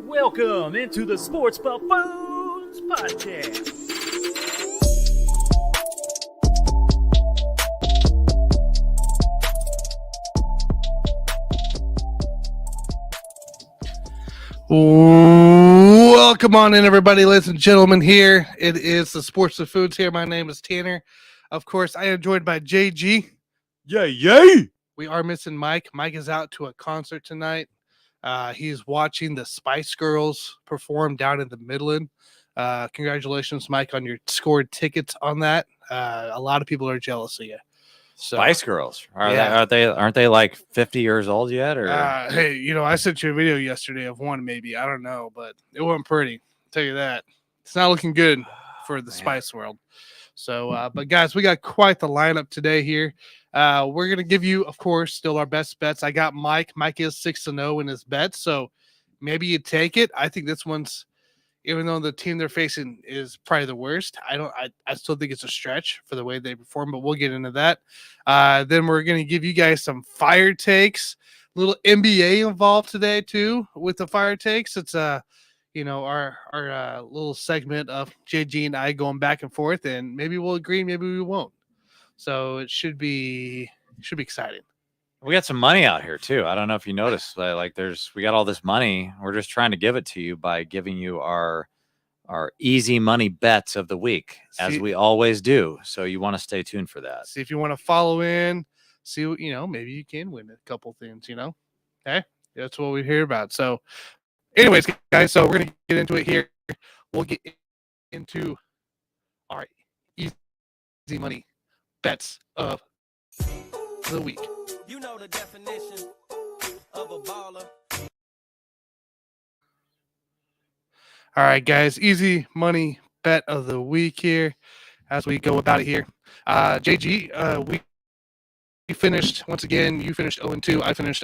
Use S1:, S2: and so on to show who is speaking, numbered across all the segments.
S1: Welcome into the Sports Buffoons Podcast.
S2: Welcome on in, everybody, ladies and gentlemen. Here it is, the Sports Buffoons. Here, my name is Tanner. Of course, I am joined by JG.
S1: Yay!
S2: We are missing Mike. Mike is out to a concert tonight. He's watching the Spice Girls perform down in the Midland. Congratulations, Mike, on your scored tickets on that. A lot of people are jealous of you. So,
S3: Spice Girls aren't they like 50 years old yet? Or
S2: hey, I sent you a video yesterday of one, maybe, I don't know, but it wasn't pretty. I'll tell you that. It's not looking good for the Spice world. So, but guys, we got quite the lineup today here. We're gonna give you, of course, still our best bets. I got Mike. Mike is 6-0 in his bets, so maybe you take it. I think this one's, even though the team they're facing is probably the worst, I still think it's a stretch for the way they perform, but we'll get into that. Then we're going to give you guys some fire takes, a little NBA involved today too with the fire takes. It's our little segment of JG and I going back and forth, and maybe we'll agree, maybe we won't. So it should be exciting.
S3: we got some money out here too. I don't know if you noticed, we got all this money. We're just trying to give it to you by giving you our easy money bets of the week, as we always do. So you want to stay tuned for that.
S2: See if you want to follow in, see what, maybe you can win a couple things, Okay, that's what we hear about. So anyways, guys, so we're going to get into it here. We'll get into our easy money bets of the week.
S4: You know the definition of a baller.
S2: All right, guys, easy money bet of the week here as we go about it here. JG, we finished, once again, you finished 0-2. I finished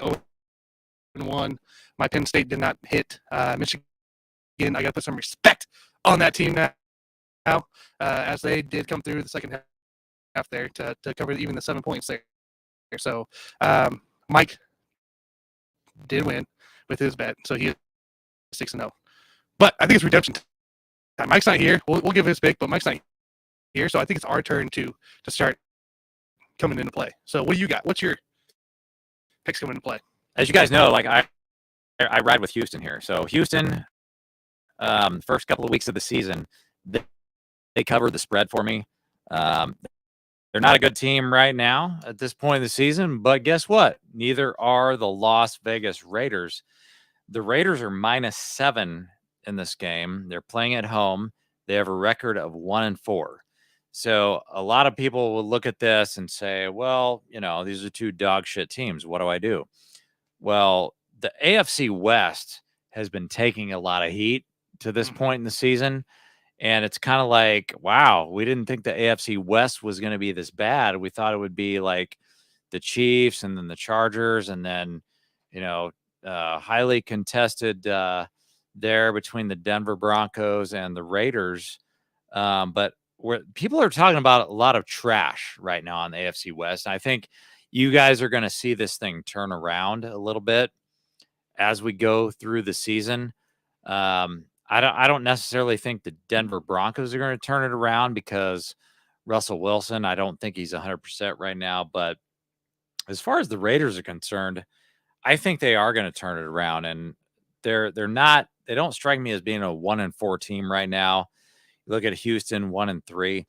S2: 0-1. My Penn State did not hit Michigan. I got to put some respect on that team now, as they did come through the second half there to cover even the 7 points there. So Mike did win with his bet, so he is 6-0. But I think it's redemption time. Mike's not here. We'll give his pick, but Mike's not here, so I think it's our turn to start coming into play. So what do you got? What's your picks coming into play?
S3: As you guys know, I ride with Houston here. So Houston, first couple of weeks of the season, they covered the spread for me. They're not a good team right now at this point in the season, but guess what? Neither are the Las Vegas Raiders. The Raiders are -7 in this game. They're playing at home. They have a record of 1-4. So a lot of people will look at this and say, well, these are two dog shit teams. What do I do? Well, the AFC West has been taking a lot of heat to this point in the season. And it's kind of like, wow, we didn't think the AFC West was going to be this bad. We thought it would be like the Chiefs and then the Chargers and then, highly contested there between the Denver Broncos and the Raiders. But people are talking about a lot of trash right now on the AFC West. I think you guys are going to see this thing turn around a little bit as we go through the season. I don't necessarily think the Denver Broncos are going to turn it around because Russell Wilson, I don't think he's 100% right now. But as far as the Raiders are concerned, I think they are going to turn it around. And they don't strike me as being a 1-4 team right now. You look at Houston, 1-3.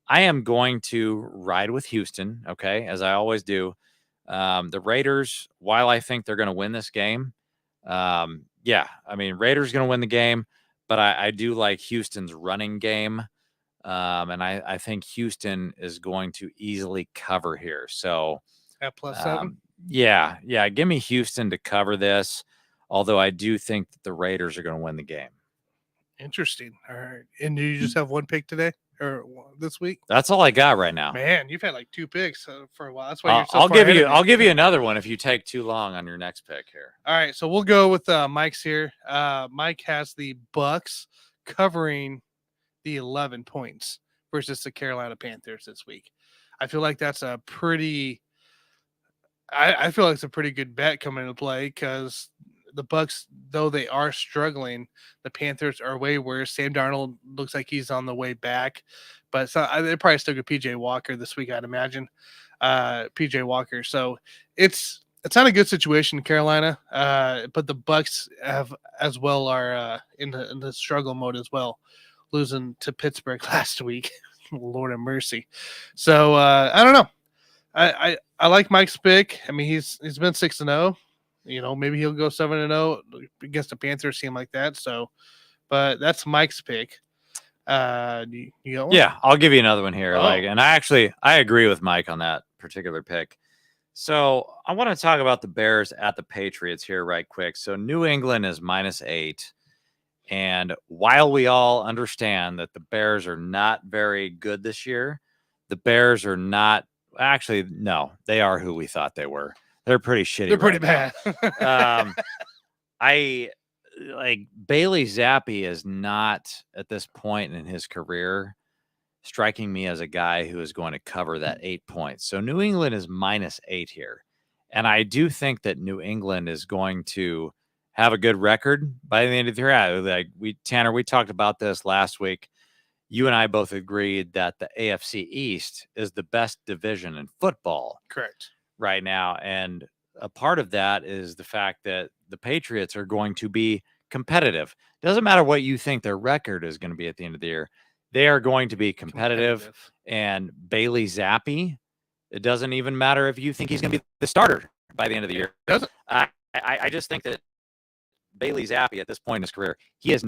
S3: I am going to ride with Houston, okay, as I always do. The Raiders, while I think they're going to win this game, Raiders going to win the game. But I do like Houston's running game, and I think Houston is going to easily cover here. So
S2: At +7?
S3: Yeah. Give me Houston to cover this, although I do think that the Raiders are going to win the game.
S2: Interesting. All right. And do you just have one pick today or this week?
S3: That's all I got right now.
S2: Man, you've had like 2 picks for a while. That's why you're so
S3: I'll
S2: far ahead of me.
S3: I'll give you another one if you take too long on your next pick here.
S2: All right, so we'll go with Mike's here. Mike has the Bucs covering the 11 points versus the Carolina Panthers this week. I feel like that's a pretty I feel like it's a pretty good bet coming into play because the Bucks, though they are struggling, the Panthers are way worse. Sam Darnold looks like he's on the way back, but they're probably still get PJ Walker this week, I'd imagine. PJ Walker. So it's not a good situation in Carolina, but the Bucks have as well are in the struggle mode as well, losing to Pittsburgh last week. Lord have mercy. So I don't know. I like Mike's pick. I mean, he's been 6-0. You know, maybe he'll go 7-0 against the Panthers team like that. So, but that's Mike's pick. You got one?
S3: Yeah, I'll give you another one here.
S2: Oh.
S3: And I agree with Mike on that particular pick. So I want to talk about the Bears at the Patriots here right quick. So New England is -8. And while we all understand that the Bears are not very good this year, the Bears are not actually, no, they are who we thought they were. They're pretty shitty.
S2: They're pretty
S3: right
S2: bad.
S3: I like Bailey Zappi is not at this point in his career striking me as a guy who is going to cover that 8 points. So New England is -8 here. And I do think that New England is going to have a good record by the end of the year. Like Tanner, we talked about this last week. You and I both agreed that the AFC East is the best division in football.
S2: Correct.
S3: Right now. And a part of that is the fact that the Patriots are going to be competitive. Doesn't matter what you think their record is going to be at the end of the year. They are going to be competitive. And Bailey Zappi, it doesn't even matter if you think he's going to be the starter by the end of the year.
S2: Doesn't.
S3: I just think that Bailey Zappi at this point in his career, he is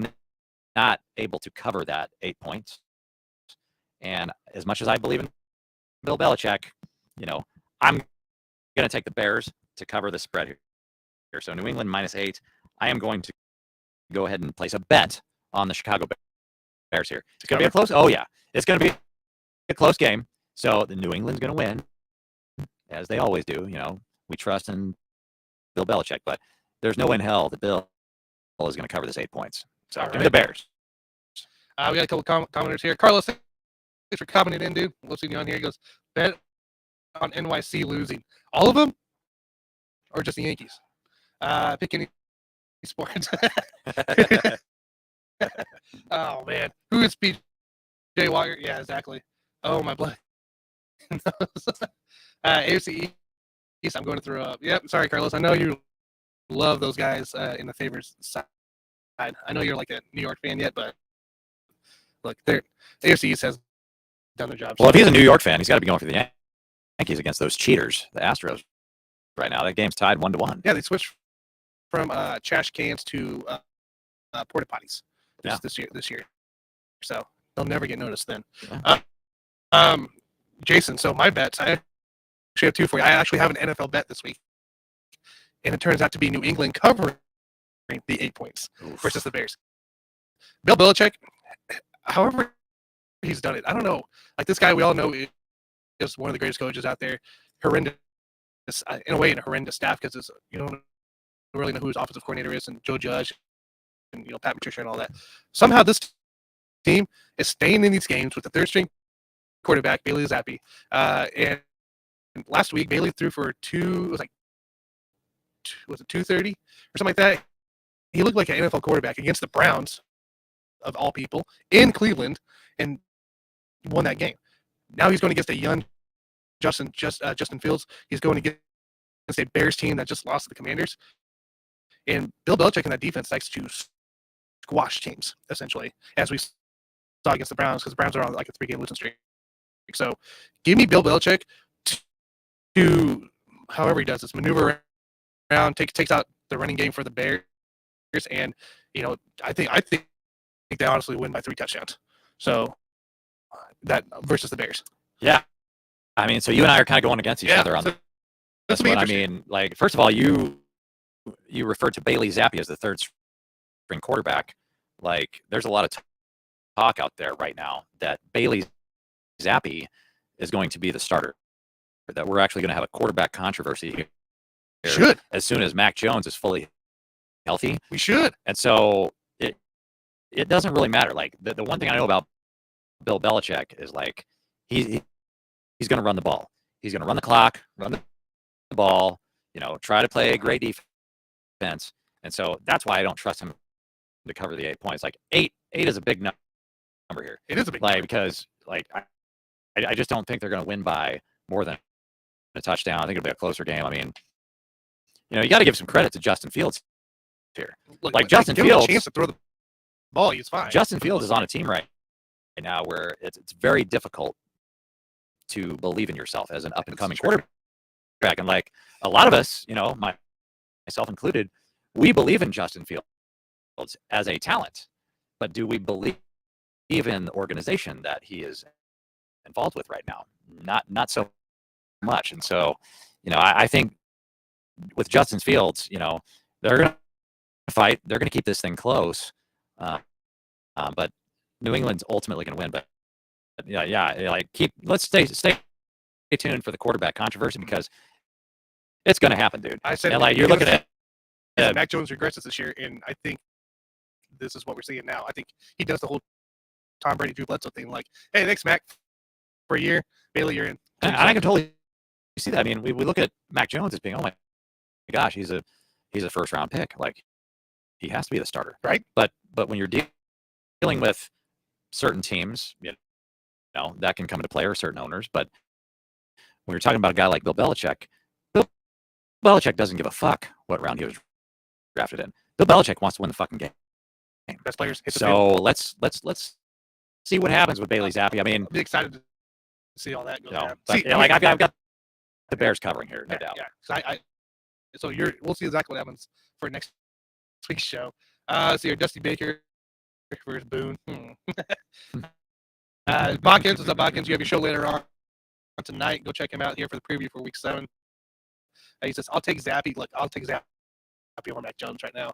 S3: not able to cover that 8 points. And as much as I believe in Bill Belichick, you know, I'm going to take the Bears to cover the spread here. So New England -8. I am going to go ahead and place a bet on the Chicago Bears here. It's going to be a close. Oh yeah, it's going to be a close game. So the New England's going to win, as they always do. You know, we trust in Bill Belichick, but there's no way in hell that Bill is going to cover this 8 points. So give me the Bears.
S2: We got a couple commenters here. Carlos, thanks for commenting in, dude. We'll see you on here. He goes, bet on NYC losing. All of them? Or just the Yankees? Pick any sports. Oh, man. Who is PJ Walker? Yeah, exactly. Oh, my blood. AFC East, I'm going to throw up. Yep, sorry, Carlos. I know you love those guys in the favors side. I know you're like a New York fan yet, but look, AFC East has done their job.
S3: Well, if he's a New York fan, he's got to be going for the Yankees against those cheaters, the Astros. Right now, that game's tied 1-1.
S2: Yeah, they switched from trash cans to porta potties this year. So they'll never get noticed then. Yeah. Jason, so my bets, I actually have two for you. I actually have an NFL bet this week, and it turns out to be New England covering the 8 points versus the Bears. Bill Belichick, however he's done it, I don't know. Like this guy, we all know is one of the greatest coaches out there. Horrendous, in a way, a horrendous staff because you don't really know who his offensive coordinator is, and Joe Judge, and Pat Patricia and all that. Somehow this team is staying in these games with the third string quarterback Bailey Zappi. And last week Bailey threw for 230 or something like that. He looked like an NFL quarterback against the Browns, of all people, in Cleveland, and won that game. Now he's going against a young Justin Fields. He's going against a Bears team that just lost to the Commanders. And Bill Belichick and that defense likes to squash teams, essentially, as we saw against the Browns, because the Browns are on like a 3-game losing streak. So give me Bill Belichick to, however he does this, maneuver around, takes out the running game for the Bears. And, I think they honestly win by 3 touchdowns. So that versus the Bears.
S3: Yeah. I mean, so you and I are kind of going against each other on this one. I mean, like, first of all, you referred to Bailey Zappi as the third string quarterback. Like, there's a lot of talk out there right now that Bailey Zappi is going to be the starter, that we're actually going to have a quarterback controversy here.
S2: Should.
S3: As soon as Mac Jones is fully healthy.
S2: We should.
S3: And so it doesn't really matter. Like, the one thing I know about Bill Belichick is, like, he's going to run the ball. He's going to run the clock, run the the ball, try to play a great defense. And so that's why I don't trust him to cover the 8 points. Like eight is a big number here.
S2: It is a big
S3: number.
S2: number.
S3: Because I just don't think they're going to win by more than a touchdown. I think it'll be a closer game. I mean, you got to give some credit to Justin Fields here.
S2: Look,
S3: Justin
S2: give him
S3: Fields,
S2: a chance to throw the ball, he's fine.
S3: Justin Fields is on a team right now where it's very difficult to believe in yourself as an up and coming quarterback. And like a lot of us, myself included, we believe in Justin Fields as a talent, but do we believe in the organization that he is involved with right now? Not so much. And so, I think with Justin Fields, they're going to fight. They're going to keep this thing close. But New England's ultimately going to win. But let's stay tuned for the quarterback controversy because it's going to happen, dude.
S2: I said,
S3: and you're looking at
S2: Mac Jones regresses this year, and I think this is what we're seeing now. I think he does the whole Tom Brady, Drew Bledsoe thing. Like, hey, thanks, Mac, for a year. Bailey, you're in.
S3: And I can totally see that. I mean, we look at Mac Jones as being, oh my gosh, he's a first round pick. Like, he has to be the starter,
S2: right?
S3: But when you're dealing with certain teams, that can come into play, or certain owners. But when you're talking about a guy like Bill Belichick doesn't give a fuck what round he was drafted in. Bill Belichick wants to win the fucking game.
S2: Best players.
S3: So let's see what happens with Bailey Zappi. I mean,
S2: I'll be excited to see all that go down.
S3: But, I've got the Bears covering here, no doubt.
S2: Yeah. So we'll see exactly what happens for next week's show. So your Dusty Baker versus Boone. Botkins, what's up, Botkins? You have your show later on tonight. Go check him out here for the preview for Week 7. He says, "I'll take Zappy. Look, I'll take Zappy over Mac Jones right now."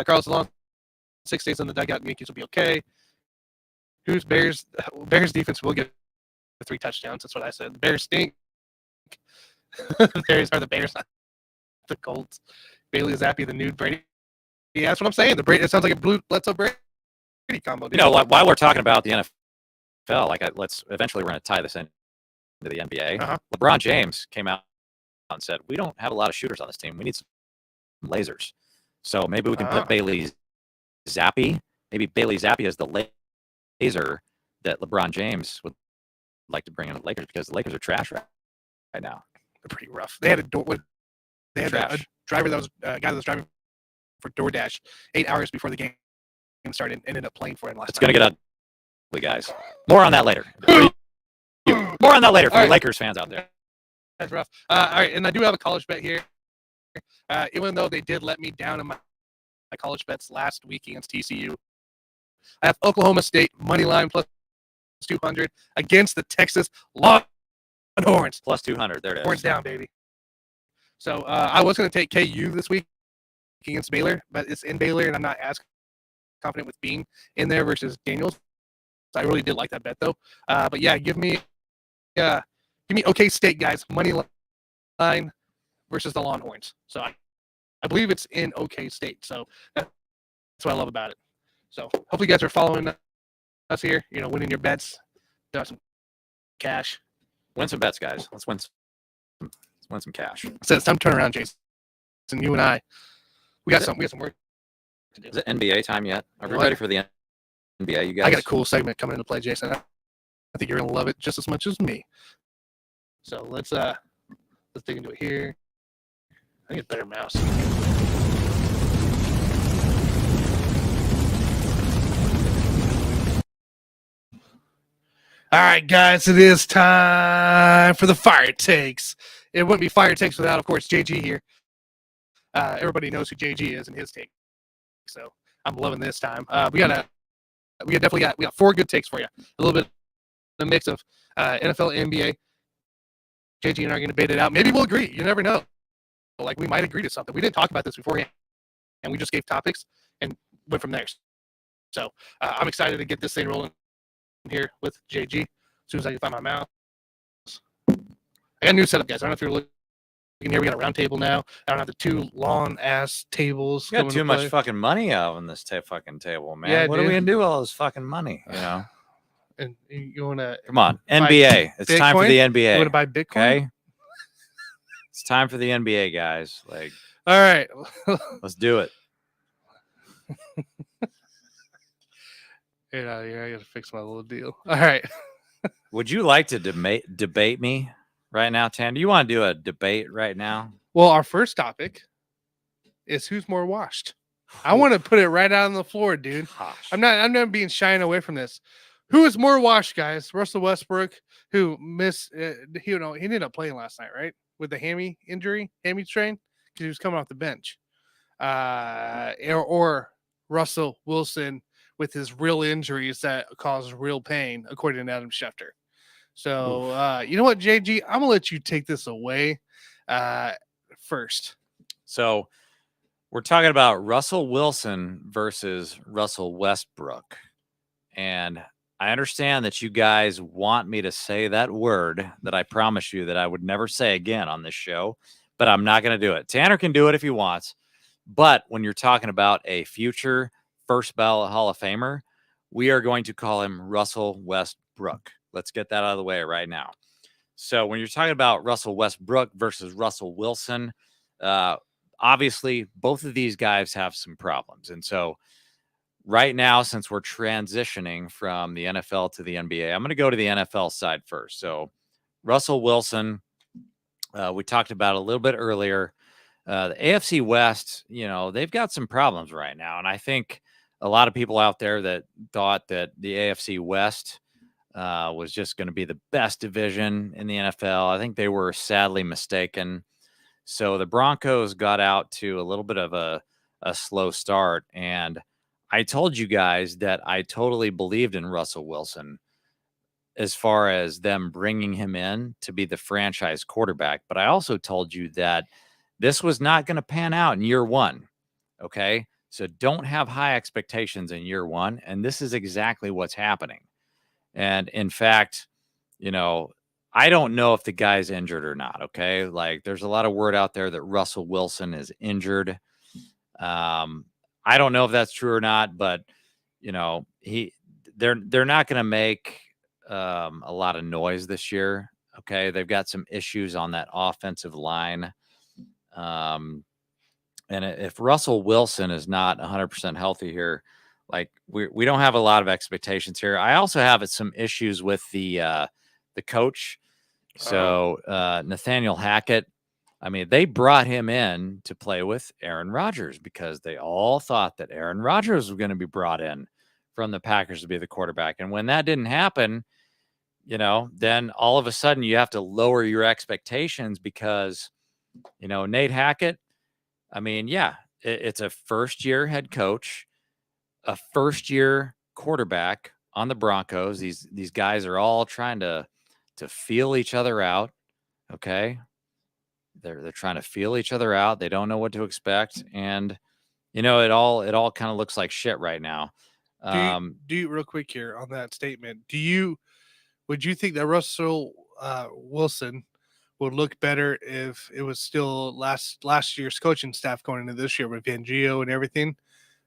S2: Carlos Alon, 6 days on the dugout. Yankees will be okay. Who's Bears? Bears defense will get 3 touchdowns. That's what I said. Bears stink. Bears are the Bears, not the Colts. Bailey Zappi, the new Brady. Yeah, that's what I'm saying. The Brady. It sounds like a Blue Bledsoe Brady combo. Dude.
S3: While we're talking about the NFL, let's eventually we're going to tie this in to the NBA.
S2: Uh-huh.
S3: LeBron James came out and said, "We don't have a lot of shooters on this team. We need some lasers. So maybe we can put Bailey Zappi. Maybe Bailey Zappi is the laser that LeBron James would like to bring in the Lakers because the Lakers are trash right now.
S2: They're pretty rough. They had a driver that was a guy that was driving for DoorDash 8 hours before the game started and ended up playing for him last night.
S3: It's going to get ugly, guys. More on that later. More on that later for the Lakers fans out there.
S2: That's rough. All right, and I do have a college bet here. Even though they did let me down in my college bets last week against TCU, I have Oklahoma State money line plus 200 against the Texas Longhorns.
S3: Plus 200. There it is.
S2: Horns down, baby. So I was going to take KU this week against Baylor, but it's in Baylor, and I'm not as confident with being in there versus Daniels. So I really did like that bet, though. But yeah, give me OK State, guys, money line versus the Longhorns. So I believe it's in OK State. So that's what I love about it. So hopefully you guys are following us here, winning your bets, got some cash.
S3: Win some bets, guys. Let's win some cash.
S2: So it's time to turn around, Jason. And you and I, we got some work to do.
S3: Is it NBA time yet? Are we ready for the NBA, you guys?
S2: I got a cool segment coming into play, Jason. I think you're gonna love it just as much as me. So let's dig into it here. I need a better mouse. All right, guys, it is time for the fire takes. It wouldn't be fire takes without, of course, JG here. Everybody knows who JG is and his take. So I'm loving this time. We got 4 good takes for you. A little bit of a mix of NFL, NBA. JG and I are going to bait it out. Maybe we'll agree. You never know. Like, we might agree to something. We didn't talk about this beforehand, and we just gave topics and went from there. So I'm excited to get this thing rolling here with JG as soon as I can find my mouse. I got a new setup, guys. I don't know if you're looking here. We got a round table now. I don't have the 2 long-ass tables.
S3: You got too much fucking money out on this fucking table, man.
S2: Yeah,
S3: what are we going to do with all this fucking money,
S2: And you want to...
S3: Come on, NBA. It's time for the NBA.
S2: You want to buy Bitcoin?
S3: Okay. It's time for the NBA, guys. Like,
S2: All right.
S3: let's do it.
S2: Get out of here. I got to fix my little deal. All right.
S3: Would you like to debate me right now, Tan? Do you want to do a debate right now?
S2: Well, our first topic is who's more washed. I want to put it right out on the floor, dude.
S3: Gosh.
S2: I'm not being shying away from this. Who is more washed, guys? Russell Westbrook, who missed, he ended up playing last night, right? With the hammy strain, because he was coming off the bench. Or Russell Wilson with his real injuries that cause real pain, according to Adam Schefter. So, you know what, JG? I'm going to let you take this away first.
S3: So we're talking about Russell Wilson versus Russell Westbrook. And I understand that you guys want me to say that word that I promised you that I would never say again on this show, but I'm not going to do it. Tanner can do it if he wants. But when you're talking about a future first ballot Hall of Famer, we are going to call him Russell Westbrook. Let's get that out of the way right now. So when you're talking about Russell Westbrook versus Russell Wilson, obviously both of these guys have some problems. And so right now, since we're transitioning from the NFL to the NBA, I'm going to go to the NFL side first. So Russell Wilson, we talked about a little bit earlier. The AFC West, they've got some problems right now. And I think a lot of people out there that thought that the AFC West was just going to be the best division in the NFL, I think they were sadly mistaken. So the Broncos got out to a little bit of a slow start. And I told you guys that I totally believed in Russell Wilson as far as them bringing him in to be the franchise quarterback. But I also told you that this was not going to pan out in year one. Okay. So don't have high expectations in year one. And this is exactly what's happening. And in fact, I don't know if the guy's injured or not. Okay. Like there's a lot of word out there that Russell Wilson is injured. I don't know if that's true or not, but they're not going to make a lot of noise this year. Okay. They've got some issues on that offensive line. And if Russell Wilson is not 100% healthy here, like we don't have a lot of expectations here. I also have some issues with the coach. So Nathaniel Hackett, I mean, they brought him in to play with Aaron Rodgers because they all thought that Aaron Rodgers was going to be brought in from the Packers to be the quarterback. And when that didn't happen, then all of a sudden you have to lower your expectations because, Nate Hackett, I mean, yeah, it's a first-year head coach, a first-year quarterback on the Broncos. These guys are all trying to feel each other out, okay? They're trying to feel each other out. They don't know what to expect, and it all kind of looks like shit right now.
S2: Do you real quick here on that statement? Would you think that Russell Wilson would look better if it was still last year's coaching staff going into this year with Fangio and everything?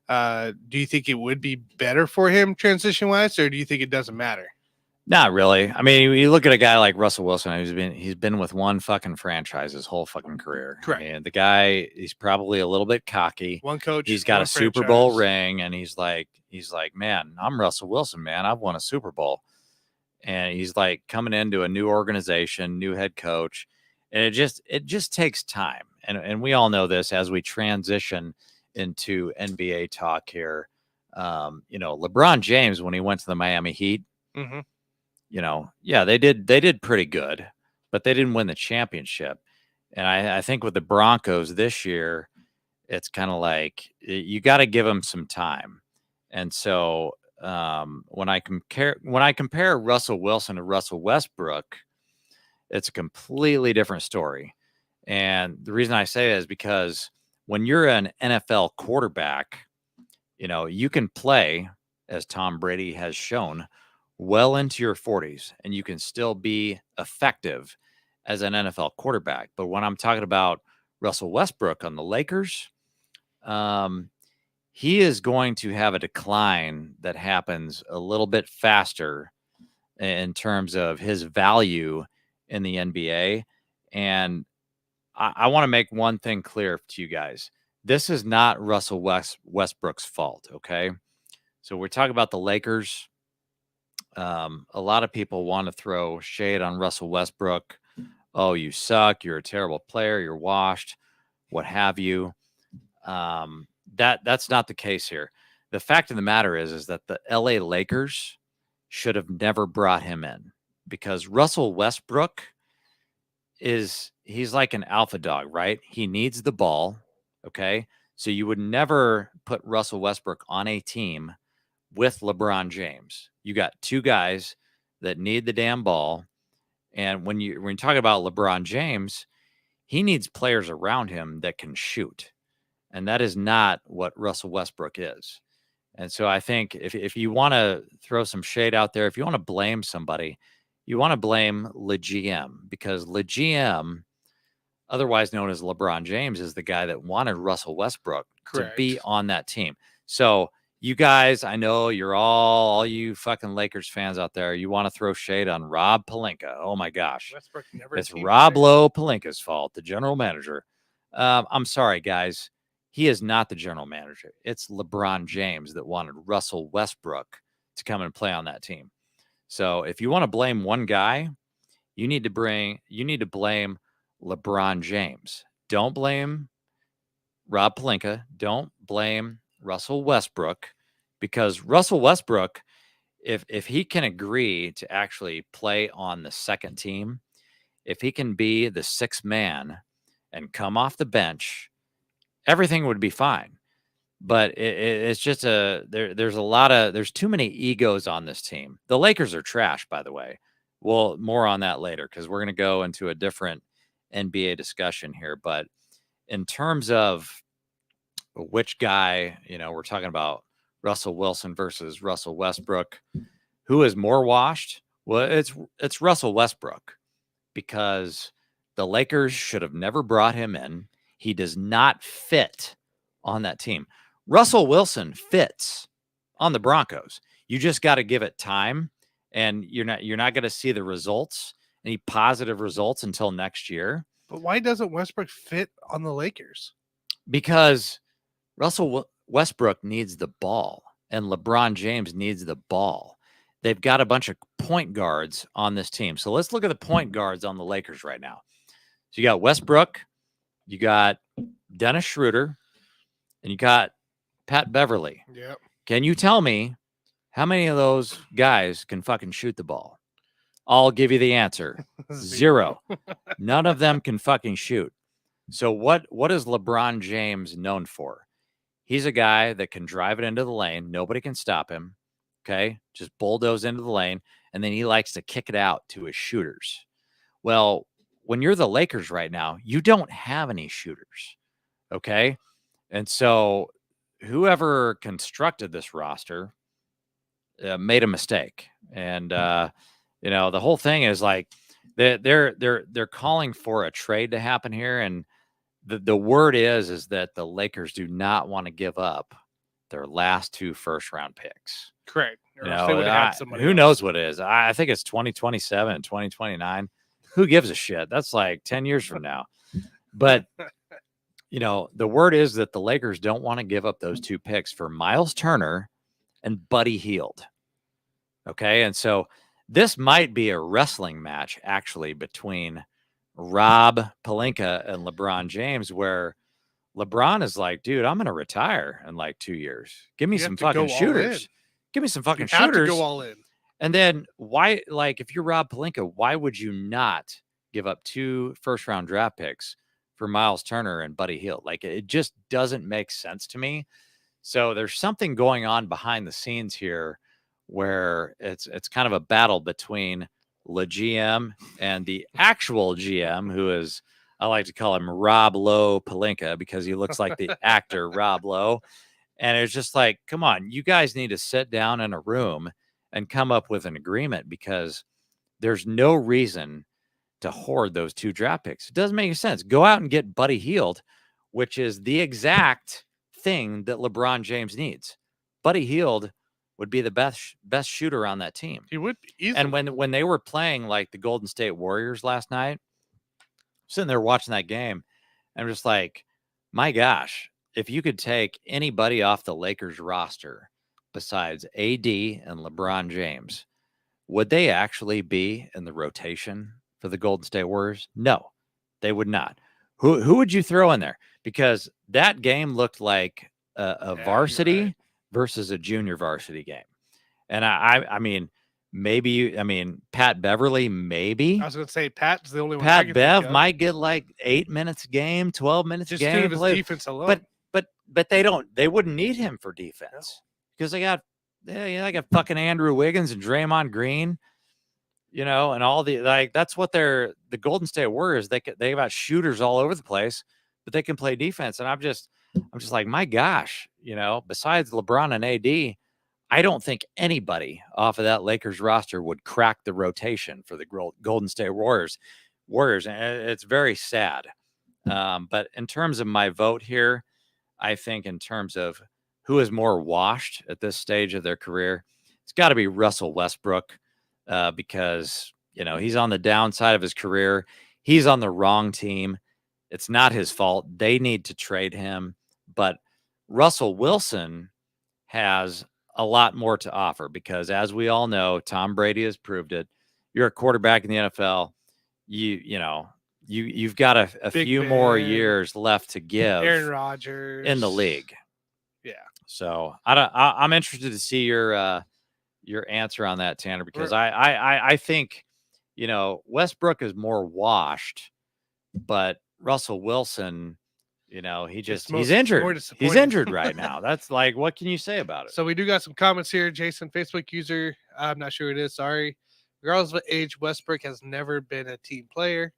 S2: Do you think it would be better for him transition wise, or do you think it doesn't matter?
S3: Not really. I mean, you look at a guy like Russell Wilson, he's been with one fucking franchise his whole fucking career.
S2: Correct.
S3: And the guy, he's probably a little bit cocky.
S2: One coach,
S3: he's got
S2: one
S3: a Super Bowl ring, and he's like, man, I'm Russell Wilson, man. I've won a Super Bowl. And he's like coming into a new organization, new head coach. And it just takes time. And we all know this as we transition into NBA talk here. LeBron James, when he went to the Miami Heat,
S2: mm-hmm.
S3: Yeah, they did pretty good, but they didn't win the championship. And I think with the Broncos this year, it's kind of like you got to give them some time. And so when I compare Russell Wilson to Russell Westbrook, it's a completely different story. And the reason I say that is because when you're an NFL quarterback, you can play, as Tom Brady has shown, well into your 40s, and you can still be effective as an NFL quarterback. But when I'm talking about Russell Westbrook on the Lakers, he is going to have a decline that happens a little bit faster in terms of his value in the NBA. And I want to make one thing clear to you guys. This is not Russell Westbrook's fault, okay? So we're talking about the Lakers. A lot of people want to throw shade on Russell Westbrook. Oh, you suck. You're a terrible player. You're washed. What have you? That's not the case here. The fact of the matter is that the LA Lakers should have never brought him in, because Russell Westbrook he's like an alpha dog, right? He needs the ball. Okay. So you would never put Russell Westbrook on a team with LeBron James. You got two guys that need the damn ball. And when you talk about LeBron James, he needs players around him that can shoot. And that is not what Russell Westbrook is. And so I think if you want to throw some shade out there, if you want to blame somebody, you want to blame Le GM, because Le GM, otherwise known as LeBron James, is the guy that wanted Russell Westbrook to be on that team. So you guys, I know you're all you fucking Lakers fans out there, you want to throw shade on Rob Pelinka. Oh my gosh. It's Rob Lowe Pelinka's fault, the general manager. I'm sorry, guys. He is not the general manager. It's LeBron James that wanted Russell Westbrook to come and play on that team. So if you want to blame one guy, you need to blame LeBron James. Don't blame Rob Pelinka. Don't blame Russell Westbrook, because Russell Westbrook, if he can agree to actually play on the second team, if he can be the sixth man and come off the bench, everything would be fine. But it's just there's too many egos on this team. The Lakers are trash, by the way. Well, more on that later, because we're going to go into a different NBA discussion here. But in terms of which guy, we're talking about Russell Wilson versus Russell Westbrook. Who is more washed? Well, it's Russell Westbrook, because the Lakers should have never brought him in. He does not fit on that team. Russell Wilson fits on the Broncos. You just got to give it time, and you're not going to see the results, any positive results, until next year.
S2: But why doesn't Westbrook fit on the Lakers?
S3: Because Russell Westbrook needs the ball, and LeBron James needs the ball. They've got a bunch of point guards on this team. So let's look at the point guards on the Lakers right now. So you got Westbrook, you got Dennis Schroeder, and you got Pat Beverly.
S2: Yep.
S3: Can you tell me how many of those guys can fucking shoot the ball? I'll give you the answer. 0. None of them can fucking shoot. So what is LeBron James known for? He's a guy that can drive it into the lane. Nobody can stop him. Okay. Just bulldoze into the lane. And then he likes to kick it out to his shooters. Well, when you're the Lakers right now, you don't have any shooters. Okay. And so whoever constructed this roster made a mistake. And, the whole thing is like they're calling for a trade to happen here. And the word is that the Lakers do not want to give up their last 2 first-round picks.
S2: Correct.
S3: Who knows what it is? I think it's 2027, 2029. Who gives a shit? That's like 10 years from now. But, the word is that the Lakers don't want to give up those 2 picks for Miles Turner and Buddy Hield. Okay, and so this might be a wrestling match, actually, between Rob Pelinka and LeBron James, where LeBron is like, dude, I'm going to retire in like 2 years. Give me some fucking shooters. Give me some fucking shooters.
S2: You have to go all in.
S3: And then why, like, if you're Rob Pelinka, why would you not give up 2 first-round draft picks for Miles Turner and Buddy Hield? Like, it just doesn't make sense to me. So there's something going on behind the scenes here where it's kind of a battle between Le GM and the actual GM, who is, I like to call him Rob Lowe Pelinka, because he looks like the actor Rob Lowe. And it's just like, come on, you guys need to sit down in a room and come up with an agreement, because there's no reason to hoard those 2 draft picks. It doesn't make any sense. Go out and get Buddy Hield, which is the exact thing that LeBron James needs. Buddy Hield would be the best shooter on that team.
S2: He would be easily.
S3: And when they were playing like the Golden State Warriors last night, sitting there watching that game, And I'm just like, my gosh, if you could take anybody off the Lakers roster besides AD and LeBron James, would they actually be in the rotation for the Golden State Warriors? No, they would not. Who would you throw in there? Because that game looked like a
S2: you're
S3: varsity
S2: right.
S3: versus a junior varsity game. And I mean, maybe, I mean, Pat Beverly, maybe.
S2: I was going to say Pat's the only one I
S3: Pat
S2: can
S3: Bev
S2: think of.
S3: might get like 8 minutes a game, 12 minutes a
S2: Just due to
S3: game.
S2: his
S3: play-
S2: defense alone.
S3: But they wouldn't need him for defense because they got fucking Andrew Wiggins and Draymond Green, and all the that's what the Golden State Warriors. They got shooters all over the place, but they can play defense. And I'm just like, my gosh, besides LeBron and AD, I don't think anybody off of that Lakers roster would crack the rotation for the Golden State Warriors, and it's very sad. But in terms of my vote here, I think in terms of who is more washed at this stage of their career, it's got to be Russell Westbrook, because he's on the downside of his career. He's on the wrong team. It's not his fault. They need to trade him. But Russell Wilson has a lot more to offer because, as we all know, Tom Brady has proved it. You're a quarterback in the NFL. You've got a few more years left to give.
S2: Aaron Rodgers
S3: in the league.
S2: Yeah.
S3: So I'm interested to see your answer on that, Tanner, because I think Westbrook is more washed, but Russell Wilson, he's injured. He's injured right now. That's like, what can you say about it?
S2: So we do got some comments here. Jason, Facebook user, I'm not sure who it is. Sorry. Regardless of age, Westbrook has never been a team player.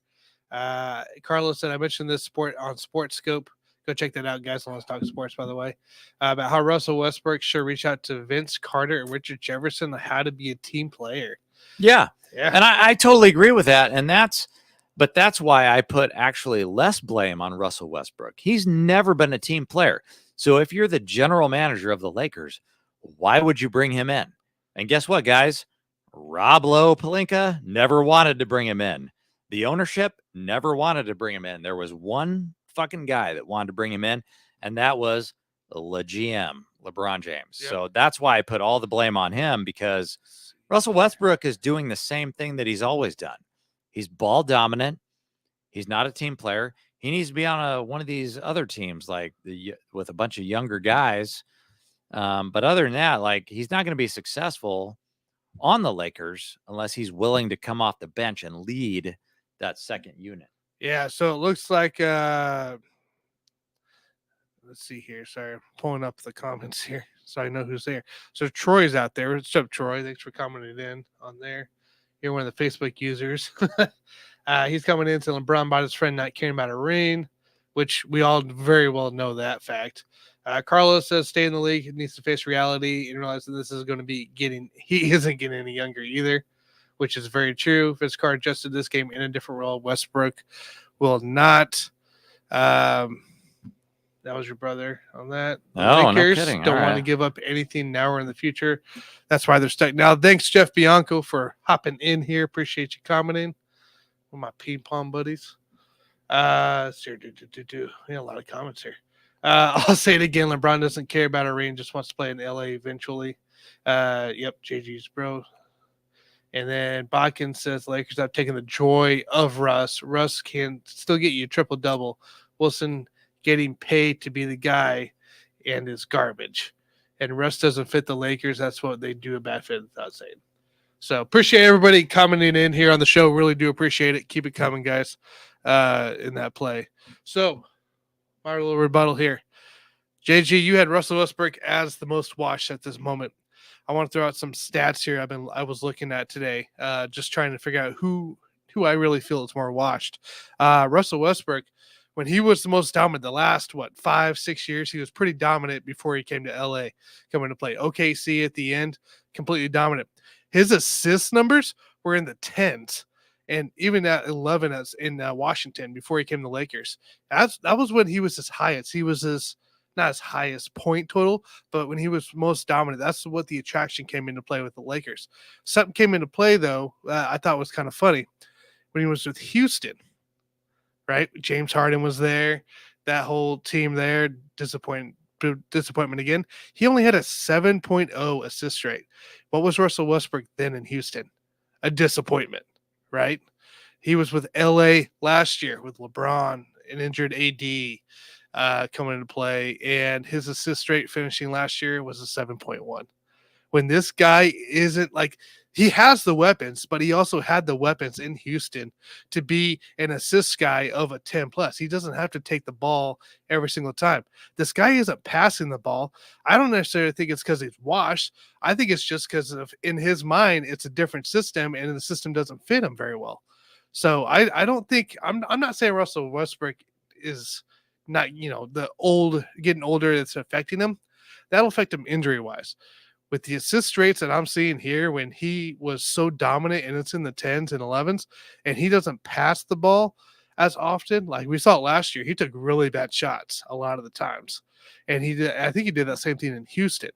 S2: Carlos said, I mentioned this sport on Sports Scope. Go check that out, guys. Let's talk sports, by the way. About how Russell Westbrook should reach out to Vince Carter and Richard Jefferson on how to be a team player.
S3: Yeah. And I totally agree with that. And that's why I put actually less blame on Russell Westbrook. He's never been a team player. So if you're the general manager of the Lakers, why would you bring him in? And guess what, guys? Rob Lowe Pelinka never wanted to bring him in. The ownership never wanted to bring him in. There was one fucking guy that wanted to bring him in, and that was the GM, LeBron James. Yep. So that's why I put all the blame on him, because Russell Westbrook is doing the same thing that he's always done. He's ball dominant. He's not a team player. He needs to be on one of these other teams, like with a bunch of younger guys. But other than that, like, he's not going to be successful on the Lakers unless he's willing to come off the bench and lead that second unit.
S2: Yeah, so it looks like let's see here. Sorry, I'm pulling up the comments here so I know who's there. So Troy's out there. What's up, Troy? Thanks for commenting in on there. You're one of the Facebook users. He's coming in telling LeBron about his friend not caring about a ring, which we all very well know that fact. Carlos says stay in the league. He needs to face reality and realize that this is going to be he isn't getting any younger either, which is very true. Vince Carter adjusted this game in a different role. Westbrook will not. That was your brother on that.
S3: No, no kidding.
S2: Don't want to give up anything now or in the future. That's why they're stuck. Now, thanks, Jeff Bianco, for hopping in here. Appreciate you commenting. One of my ping pong buddies. We have a lot of comments here. I'll say it again. LeBron doesn't care about a ring, just wants to play in LA eventually. Yep, JG's bro. And then Bodkin says Lakers have taken the joy of Russ. Russ can still get you a triple-double. Wilson getting paid to be the guy and is garbage. And Russ doesn't fit the Lakers. That's what they do a bad fit without saying. So appreciate everybody commenting in here on the show. Really do appreciate it. Keep it coming, guys, in that play. So my little rebuttal here. JG, you had Russell Westbrook as the most washed at this moment. I want to throw out some stats here I was looking at today, just trying to figure out who I really feel is more washed. Russell Westbrook, when he was the most dominant the last, 5-6 years, he was pretty dominant before he came to LA, coming to play OKC at the end, completely dominant. His assist numbers were in the 10s, and even at 11 as in Washington before he came to the Lakers. That was when he was his highest. He was not his highest point total, but when he was most dominant, that's what the attraction came into play with the Lakers. Something came into play, though, I thought was kind of funny when he was with Houston, right? James Harden was there. That whole team there, disappointment again. He only had a 7.0 assist rate. What was Russell Westbrook then in Houston? A disappointment, right? He was with LA last year with LeBron, an injured AD coming into play, and his assist rate finishing last year was a 7.1. When this guy isn't like, he has the weapons, but he also had the weapons in Houston to be an assist guy of a 10 plus. He doesn't have to take the ball every single time. This guy isn't passing the ball. I don't necessarily think it's because he's washed. I think it's just because of, in his mind, it's a different system and the system doesn't fit him very well. So I don't think, I'm not saying Russell Westbrook is not, getting older, that's affecting him. That'll affect him injury wise. With the assist rates that I'm seeing here, when he was so dominant and it's in the 10s and 11s, and he doesn't pass the ball as often, like we saw it last year, he took really bad shots a lot of the times. And I think he did that same thing in Houston.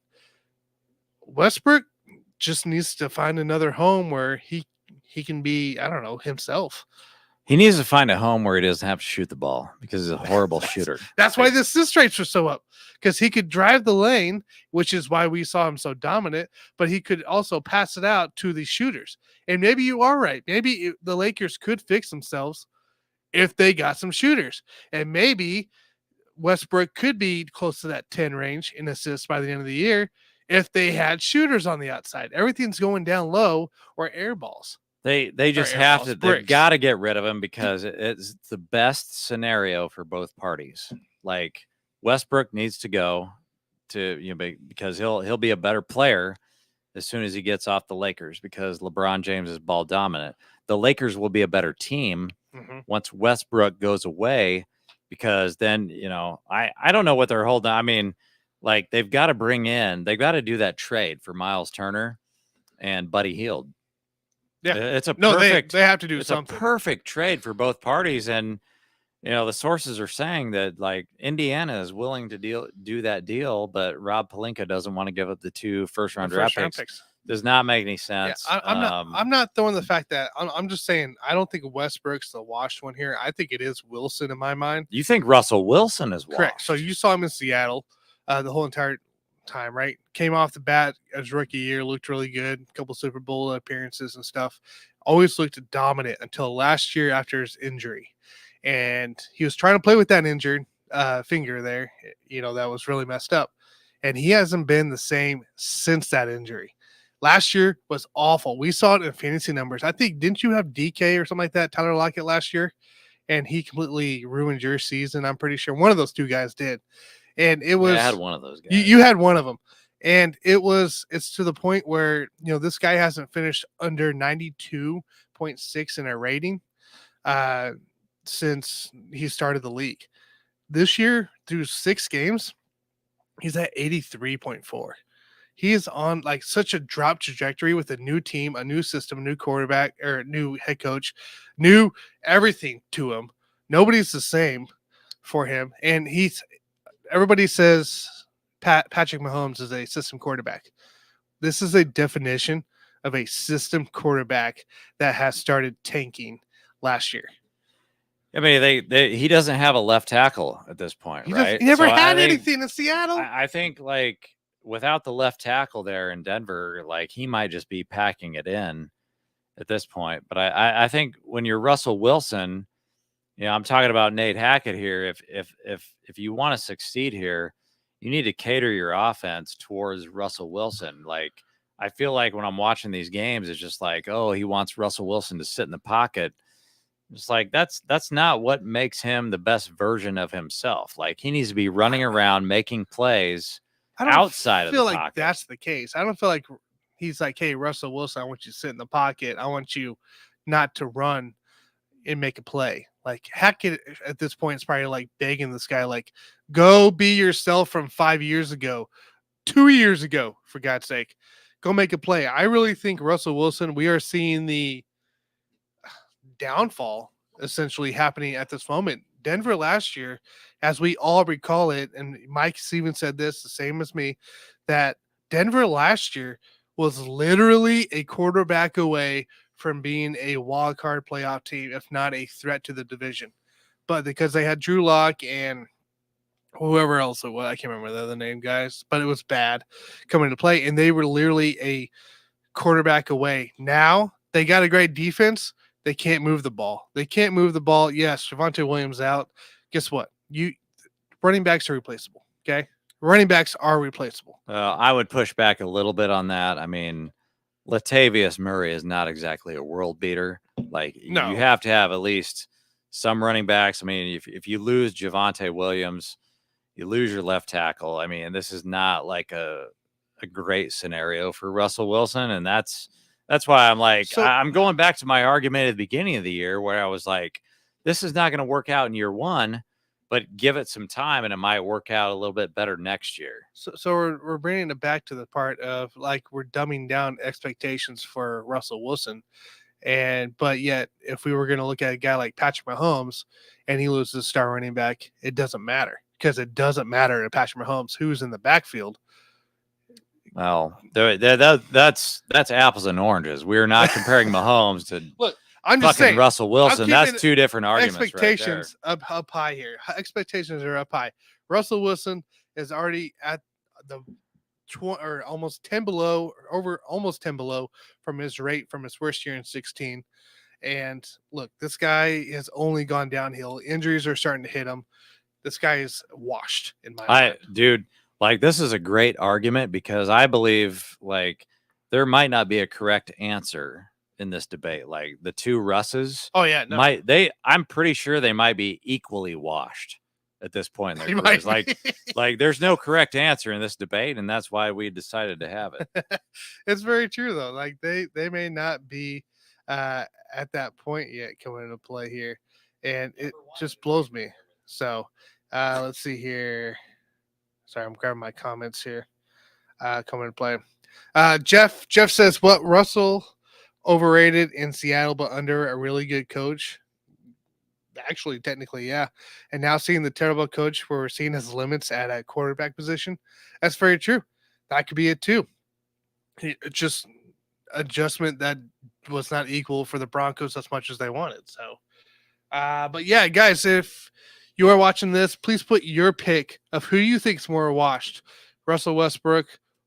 S2: Westbrook just needs to find another home where he can be, I don't know, himself.
S3: He needs to find a home where he doesn't have to shoot the ball because he's a horrible shooter.
S2: That's why the assist rates are so up, because he could drive the lane, which is why we saw him so dominant, but he could also pass it out to the shooters. And maybe you are right. Maybe the Lakers could fix themselves if they got some shooters. And maybe Westbrook could be close to that 10 range in assists by the end of the year if they had shooters on the outside. Everything's going down low or air balls.
S3: They just have to. They've got to get rid of him because it's the best scenario for both parties. Like Westbrook needs to go to because he'll be a better player as soon as he gets off the Lakers because LeBron James is ball dominant. The Lakers will be a better team once Westbrook goes away because then I don't know what they're holding. I mean, like they've got to do that trade for Miles Turner and Buddy Hield.
S2: Yeah,
S3: it's a perfect.
S2: They have to do
S3: it's
S2: something.
S3: A perfect trade for both parties, and the sources are saying that like Indiana is willing to do that deal, but Rob Pelinka doesn't want to give up the 2 first-round draft picks. Does not make any sense.
S2: Yeah, I'm not throwing the fact that I'm just saying I don't think Westbrook's the washed one here. I think it is Wilson in my mind.
S3: You think Russell Wilson is washed?
S2: Correct. So you saw him in Seattle the whole entire time, right? Came off the bat as rookie year, looked really good, a couple Super Bowl appearances and stuff. Always looked dominant until last year after his injury. And he was trying to play with that injured finger there, that was really messed up. And he hasn't been the same since that injury. Last year was awful. We saw it in fantasy numbers. I think, didn't you have DK or something like that, Tyler Lockett, last year? And he completely ruined your season. I'm pretty sure one of those 2 guys did. And it was,
S3: I had one of those guys.
S2: You had one of them. And it's to the point where, this guy hasn't finished under 92.6 in a rating since he started the league. This year, through 6 games, he's at 83.4. He is on like such a drop trajectory with a new team, a new system, a new quarterback or a new head coach, new everything to him. Nobody's the same for him. And everybody says Patrick Mahomes is a system quarterback. This is a definition of a system quarterback that has started tanking last year.
S3: I mean, he doesn't have a left tackle at this point, right?
S2: He never had anything in Seattle.
S3: I think like without the left tackle there in Denver, like he might just be packing it in at this point. But I think when you're Russell Wilson, I'm talking about Nate Hackett here. If you want to succeed here, you need to cater your offense towards Russell Wilson. Like I feel like when I'm watching these games, it's just like, oh, he wants Russell Wilson to sit in the pocket. It's like that's not what makes him the best version of himself. Like he needs to be running around making plays outside of the pocket. I feel like
S2: that's the case. I don't feel like he's like, hey, Russell Wilson, I want you to sit in the pocket. I want you not to run and make a play. Like Hackett at this point is probably like begging this guy, like, go be yourself from 5 years ago, 2 years ago, for God's sake. Go make a play. I really think Russell Wilson, we are seeing the downfall essentially happening at this moment. Denver last year, as we all recall it, and Mike even said this, the same as me, that Denver last year was literally a quarterback away from being a wild card playoff team, if not a threat to the division. but because they had Drew Lock and whoever else it was, I can't remember the other name, guys, but it was bad coming into play, and they were literally a quarterback away. Now they got a great defense. They can't move the ball. Yes, Javonte Williams out. Guess what? Running backs are replaceable. Okay, running backs are replaceable.
S3: I would push back a little bit on that. I mean, Latavius Murray is not exactly a world beater. Like,
S2: No.
S3: you have to have at least some running backs. I mean, if you lose Javonte Williams, you lose your left tackle. I mean, this is not like a great scenario for Russell Wilson, and that's why I'm like, I'm going back to my argument at the beginning of the year where I was like, this is not going to work out in year one, but give it some time and it might work out a little bit better next year.
S2: So we're bringing it back to the part of like we're dumbing down expectations for Russell Wilson, but yet if we were going to look at a guy like Patrick Mahomes and he loses a star running back, it doesn't matter because it doesn't matter to Patrick Mahomes who's in the backfield.
S3: Well, that's apples and oranges. We're not comparing Mahomes to
S2: look. I'm just saying
S3: Russell Wilson. That's two different arguments.
S2: Expectations up high here. Expectations are up high. Russell Wilson is already at the almost 10 below from his rate from his first year in 16. And look, this guy has only gone downhill. Injuries are starting to hit him. This guy is washed in my mind.
S3: Dude, like, this is a great argument because I believe like there might not be a correct answer in this debate. Like the two Russes, I'm pretty sure they might be equally washed at this point in their careers. Like there's no correct answer in this debate, and that's why we decided to have it.
S2: It's very true though. Like they may not be at that point yet coming into play here, and it just blows me. So let's see here. Sorry, I'm grabbing my comments here. Coming into play. Jeff says, what, Russell overrated in Seattle but under a really good coach? Actually, technically, yeah. And now seeing the terrible coach where we're seeing his limits at a quarterback position, that's very true. That could be it too. It's just adjustment that was not equal for the Broncos as much as they wanted. So, but yeah, guys, if you are watching this, please put your pick of who you think is more washed, Russell Westbrook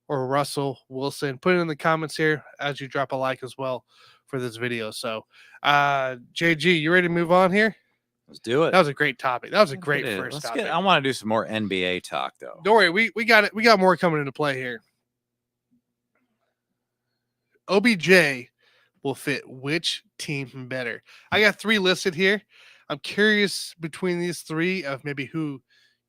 S2: or Russell Wilson. Put it in the comments here as you drop a like as well for this video. So, JG, you ready to move on here?
S3: Let's do it.
S2: That was a great topic. That was a great first topic.
S3: I want to do some more NBA talk, though.
S2: Don't worry. We got it. We got more coming into play here. OBJ will fit which team better? I got 3 listed here. I'm curious between these 3 of maybe who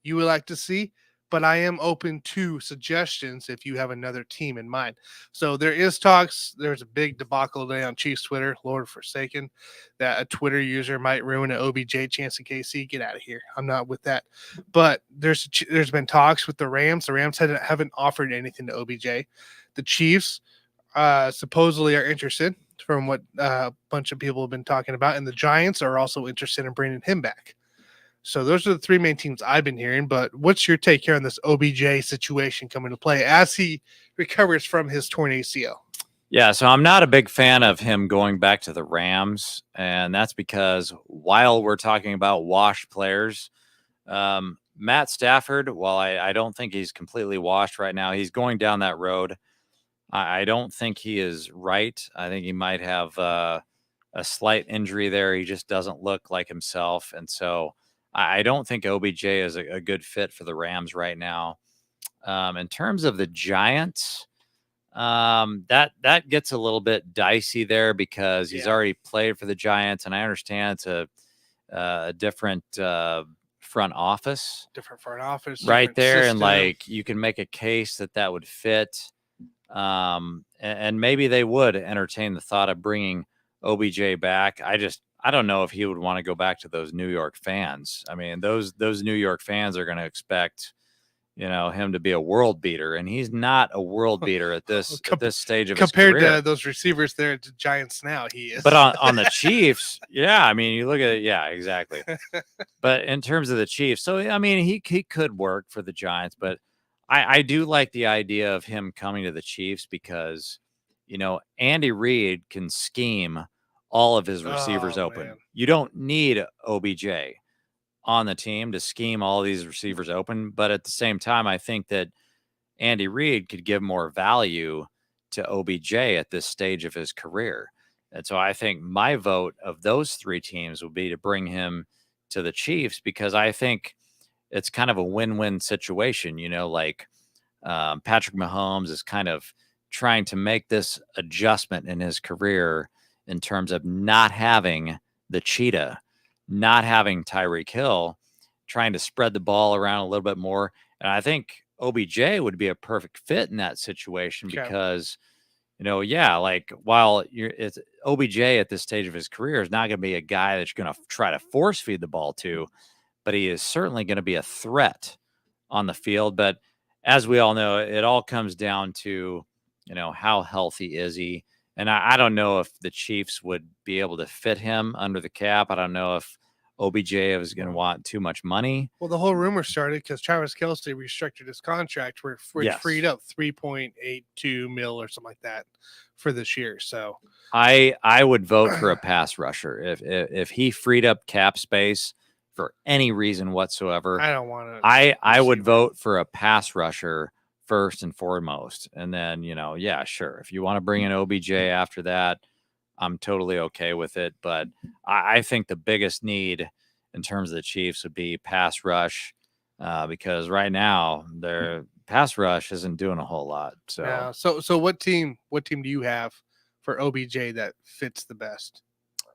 S2: you would like to see, but I am open to suggestions if you have another team in mind. So there is talks. There's a big debacle today on Chiefs Twitter, Lord forsaken, that a Twitter user might ruin an OBJ chance in KC. Get out of here. I'm not with that. But there's been talks with the Rams. The Rams haven't offered anything to OBJ. The Chiefs supposedly are interested, from what a bunch of people have been talking about, and the Giants are also interested in bringing him back. So those are the 3 main teams I've been hearing. But what's your take here on this OBJ situation coming to play as he recovers from his torn ACL?
S3: Yeah, so I'm not a big fan of him going back to the Rams, and that's because while we're talking about washed players, Matt Stafford, while I don't think he's completely washed right now, he's going down that road. I don't think he is right. I think he might have a slight injury there. He just doesn't look like himself. And so I don't think OBJ is a good fit for the Rams right now. In terms of the Giants, that gets a little bit dicey there because he's already played for the Giants. And I understand it's a different front office.
S2: Different front office.
S3: Right there.
S2: System.
S3: And like you can make a case that would fit. And maybe they would entertain the thought of bringing OBJ back. I don't know if he would want to go back to those New York fans. I mean, those New York fans are going to expect, him to be a world beater, and he's not a world beater at this stage of his career.
S2: Compared to those receivers there at the Giants now, he is.
S3: But on the Chiefs, I mean, you look at it, exactly. But in terms of the Chiefs, so I mean, he could work for the Giants, but I do like the idea of him coming to the Chiefs because, Andy Reid can scheme all of his receivers open.
S2: Man.
S3: You don't need OBJ. on the team to scheme all these receivers open. But at the same time, I think that Andy Reid could give more value to OBJ at this stage of his career. And so I think my vote of those 3 teams would be to bring him to the Chiefs, because I think it's kind of a win-win situation. Like Patrick Mahomes is kind of trying to make this adjustment in his career in terms of not having the cheetah, not having Tyreek Hill, trying to spread the ball around a little bit more. And I think OBJ would be a perfect fit in that situation because, like while it's OBJ at this stage of his career is not going to be a guy that's going to try to force feed the ball to, but he is certainly going to be a threat on the field. But as we all know, it all comes down to, how healthy is he? And I don't know if the Chiefs would be able to fit him under the cap. I don't know if OBJ is going to want too much money.
S2: Well, the whole rumor started because Travis Kelce restricted his contract where he freed up $3.82 million or something like that for this year. So
S3: I would vote for a pass rusher if he freed up cap space for any reason whatsoever.
S2: I don't want to.
S3: I would vote for a pass rusher first and foremost, and then sure, if you want to bring in OBJ after that, I'm totally okay with it. But I think the biggest need in terms of the Chiefs would be pass rush, because right now their pass rush isn't doing a whole lot. So,
S2: yeah. So what team do you have for OBJ that fits the best?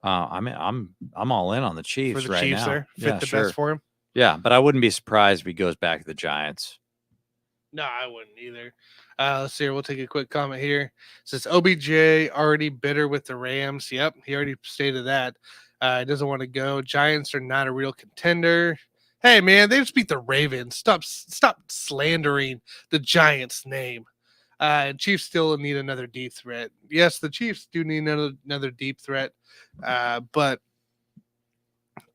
S3: I mean, I'm all in on the Chiefs
S2: for the
S3: right
S2: Chiefs
S3: now.
S2: there fit the best for him.
S3: Yeah, but I wouldn't be surprised if he goes back to the Giants.
S2: No, I wouldn't either. Let's see here. We'll take a quick comment here. It says OBJ already bitter with the Rams. Yep, he already stated that. He doesn't want to go. Giants are not a real contender. Hey, man, they just beat the Ravens. Stop slandering the Giants' name. Chiefs still need another deep threat. Yes, the Chiefs do need another deep threat. But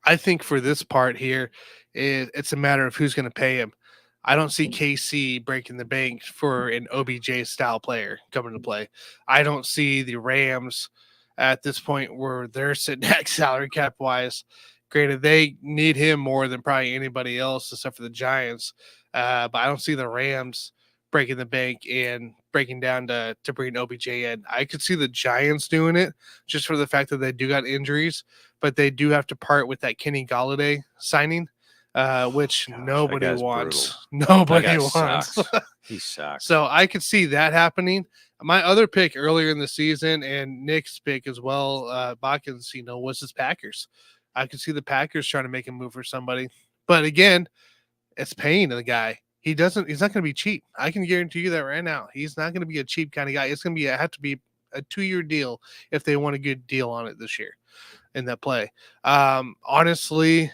S2: I think for this part here, it's a matter of who's going to pay him. I don't see KC breaking the bank for an OBJ style player coming to play. I don't see the Rams at this point where they're sitting at salary cap wise. Granted, they need him more than probably anybody else except for the Giants. But I don't see the Rams breaking the bank and breaking down to bring OBJ in. I could see the Giants doing it just for the fact that they do got injuries, but they do have to part with that Kenny Golladay signing. Which nobody wants. Nobody wants.
S3: He sucks.
S2: So I could see that happening. My other pick earlier in the season and Nick's pick as well, Botkins, was his Packers. I could see the Packers trying to make a move for somebody. But again, it's paying the guy. He's not going to be cheap. I can guarantee you that right now. He's not going to be a cheap kind of guy. It's going to have to be a 2-year deal if they want a good deal on it this year in that play. Honestly,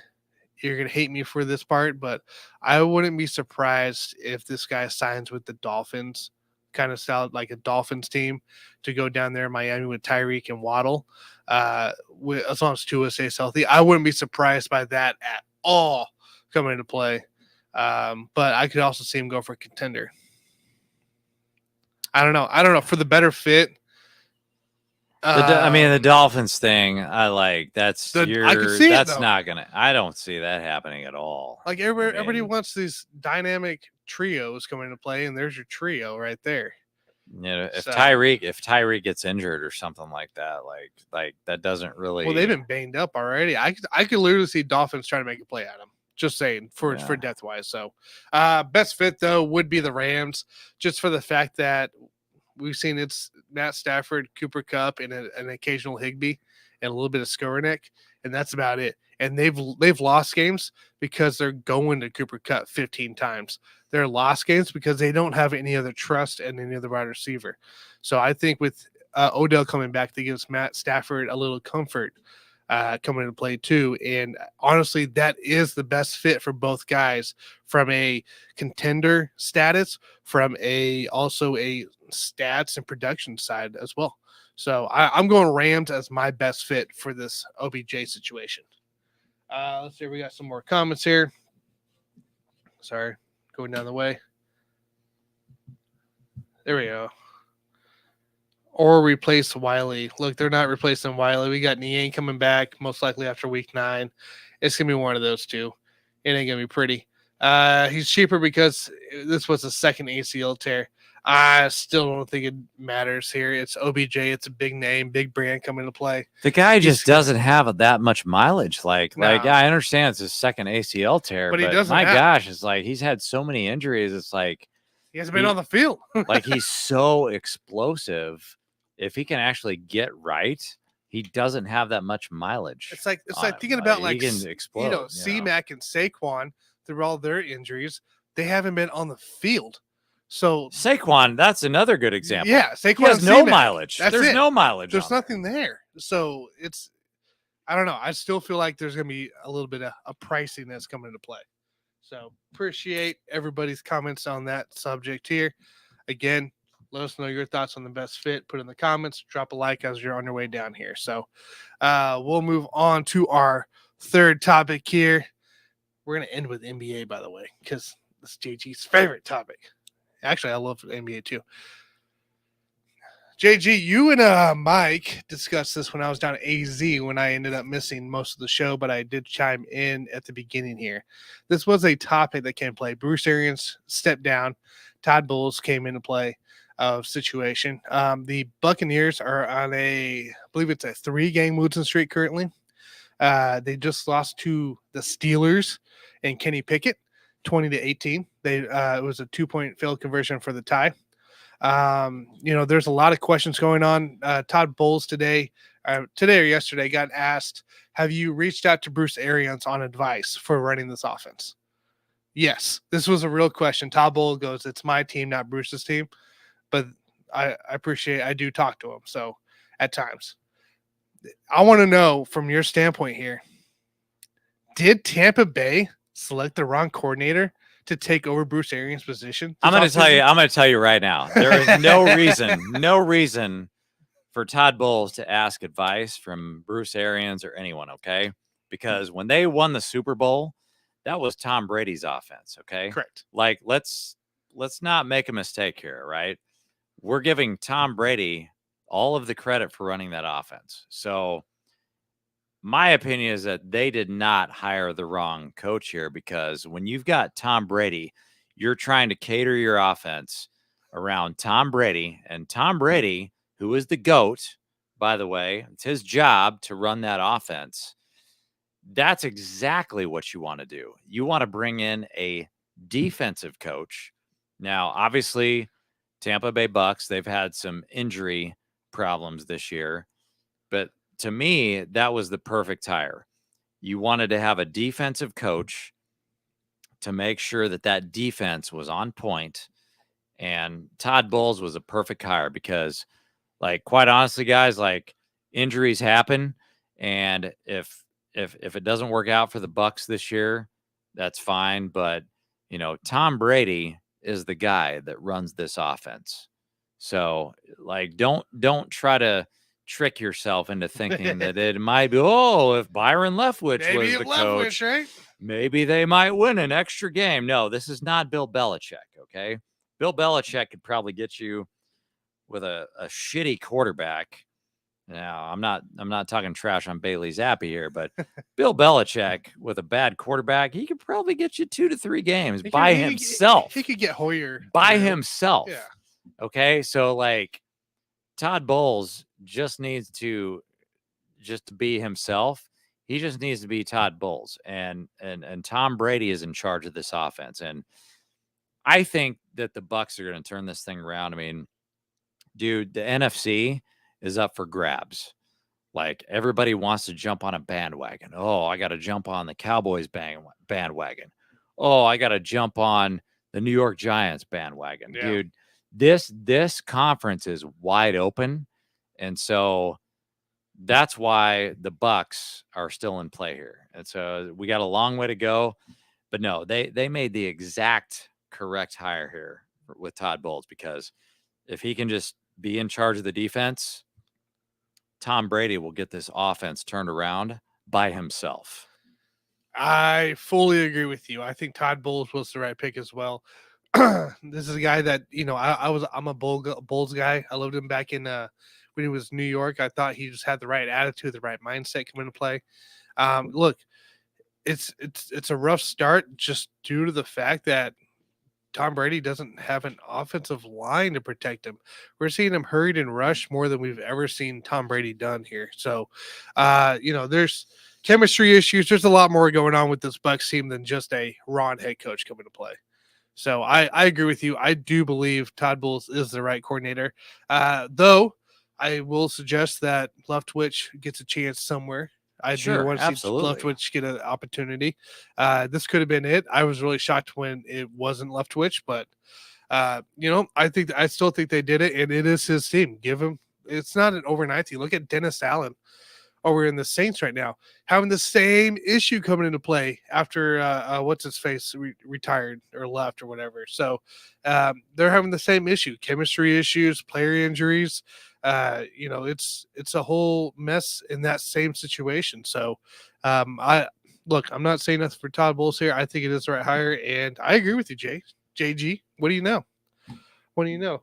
S2: you're going to hate me for this part, but I wouldn't be surprised if this guy signs with the Dolphins, kind of sound like a Dolphins team, to go down there in Miami with Tyreek and Waddle. As long as Tua stays healthy, I wouldn't be surprised by that at all coming into play. But I could also see him go for a contender. I don't know. For the better fit.
S3: The Dolphins thing, I like. I don't see that happening at all.
S2: Like everybody wants these dynamic trios coming into play, and there's your trio right there.
S3: If Tyreek gets injured or something like that, like that doesn't really.
S2: Well, they've been banged up already. I could literally see Dolphins trying to make a play at him. Just saying for depth wise. So, best fit though would be the Rams, just for the fact that we've seen it's Matt Stafford, Cooper Kupp, and an occasional Higbee, and a little bit of Skowronek, and that's about it. And they've lost games because they're going to Cooper Kupp 15 times. They're lost games because they don't have any other trust in any other wide receiver. So I think with Odell coming back, that gives Matt Stafford a little comfort coming into play too. And honestly, that is the best fit for both guys from a contender status, from also a stats and production side as well. So I'm going Rams as my best fit for this OBJ situation. Let's see. We got some more comments here. Sorry, going down the way. There we go. Or replace Wiley. Look, they're not replacing Wiley. We got Niang coming back, most likely after week 9. It's going to be one of those two. it ain't gonna be pretty. He's cheaper because this was a second ACL tear. I still don't think it matters here. It's OBJ. It's a big name, big brand coming to play.
S3: The guy
S2: He's-
S3: just doesn't have that much mileage. Like,
S2: No.
S3: yeah, I understand it's his second ACL tear,
S2: But
S3: but,
S2: he doesn't
S3: my
S2: have-
S3: gosh, it's like he's had so many injuries. It's like
S2: He hasn't been
S3: He-
S2: on the field.
S3: like he's so explosive. If he can actually get right, he doesn't have that much mileage.
S2: It's like
S3: on him.
S2: thinking about
S3: he can explode.
S2: C-Mac and Saquon through all their injuries, they haven't been on the field. So
S3: Saquon, that's another good example.
S2: yeah, Saquon
S3: He has
S2: and
S3: no
S2: C-Mac.
S3: mileage.
S2: That's
S3: There's
S2: it.
S3: no mileage.
S2: There's
S3: on there.
S2: nothing there. So it's, I don't know. I still feel like there's going to be a little bit of a pricing that's coming into play. So appreciate everybody's comments on that subject here. Again, let us know your thoughts on the best fit. Put in the comments, drop a like as you're on your way down here. So we'll move on to our third topic here. We're going to end with NBA, by the way, because this is JG's favorite topic. Actually, I love NBA too. JG, you and Mike discussed this when I was down at AZ when I ended up missing most of the show, but I did chime in at the beginning here. This was a topic that came to play. Bruce Arians stepped down. Todd Bowles came into play situation. The Buccaneers are on I believe it's a 3-game losing streak currently. They just lost to the Steelers and Kenny Pickett, 20-18. It was a 2-point field conversion for the tie. There's a lot of questions going on. Todd Bowles today or yesterday got asked, have you reached out to Bruce Arians on advice for running this offense? Yes, this was a real question. Todd Bowles goes, it's my team, not Bruce's team. But I do talk to him. So at times, I want to know from your standpoint here, did Tampa Bay select the wrong coordinator to take over Bruce Arians' position?
S3: I'm going to tell you right now. There is no reason for Todd Bowles to ask advice from Bruce Arians or anyone, okay? Because when they won the Super Bowl, that was Tom Brady's offense, okay?
S2: Correct.
S3: Like, let's not make a mistake here, right? We're giving Tom Brady all of the credit for running that offense. So my opinion is that they did not hire the wrong coach here, because when you've got Tom Brady, you're trying to cater your offense around Tom Brady, and Tom Brady, who is the GOAT, by the way, it's his job to run that offense. That's exactly what you want to do. You want to bring in a defensive coach. Now, obviously, Tampa Bay Bucs, they've had some injury problems this year, but to me, that was the perfect hire. You wanted to have a defensive coach to make sure that defense was on point, and Todd Bowles was a perfect hire because, like, quite honestly, guys, like, injuries happen, and if it doesn't work out for the Bucs this year, that's fine. But Tom Brady is the guy that runs this offense. So, like, don't try to trick yourself into thinking that it might be, if Byron Leftwich was the coach,
S2: right?
S3: maybe they might win an extra game. No, this is not Bill Belichick, okay? Bill Belichick could probably get you with a shitty quarterback. Now, I'm not talking trash on Bailey Zappi here, but Bill Belichick with a bad quarterback, he could probably get you 2 to 3 games by himself.
S2: He could get Hoyer
S3: by himself.
S2: Yeah.
S3: Okay, so, like, Todd Bowles just needs to be himself. He just needs to be Todd Bowles, and Tom Brady is in charge of this offense. And I think that the Bucs are going to turn this thing around. I mean, dude, the NFC is up for grabs. Like, everybody wants to jump on a bandwagon. Oh, I got to jump on the Cowboys bandwagon. Oh, I got to jump on the New York Giants bandwagon.
S2: Yeah.
S3: Dude, this conference is wide open. And so that's why the Bucs are still in play here. And so we got a long way to go. But no, they made the exact correct hire here with Todd Bowles, because if he can just be in charge of the defense, Tom Brady will get this offense turned around by himself.
S2: I fully agree with you. I think Todd Bowles was the right pick as well. This is a guy that, I'm a Bowles guy. I loved him back in when he was New York. I thought he just had the right attitude, the right mindset come into play. Look, it's a rough start just due to the fact that Tom Brady doesn't have an offensive line to protect him. We're seeing him hurried and rushed more than we've ever seen Tom Brady done here. So, there's chemistry issues. There's a lot more going on with this Bucs team than just a Ron head coach coming to play. So I agree with you. I do believe Todd Bowles is the right coordinator. Though I will suggest that Leftwich gets a chance somewhere. I do
S3: Sure,
S2: want to see
S3: absolutely.
S2: Leftwich get an opportunity. This could have been it. I was really shocked when it wasn't Leftwich, but I still think they did it, and it is his team. Give him. It's not an overnight thing. Look at Dennis Allen over in the Saints right now, having the same issue coming into play after what's his face retired or left or whatever. So they're having the same issue, chemistry issues, player injuries. It's a whole mess in that same situation. So I'm not saying nothing for Todd Bowles here. I think it is the right hire, and I agree with you, JG. What do you know? What do you know?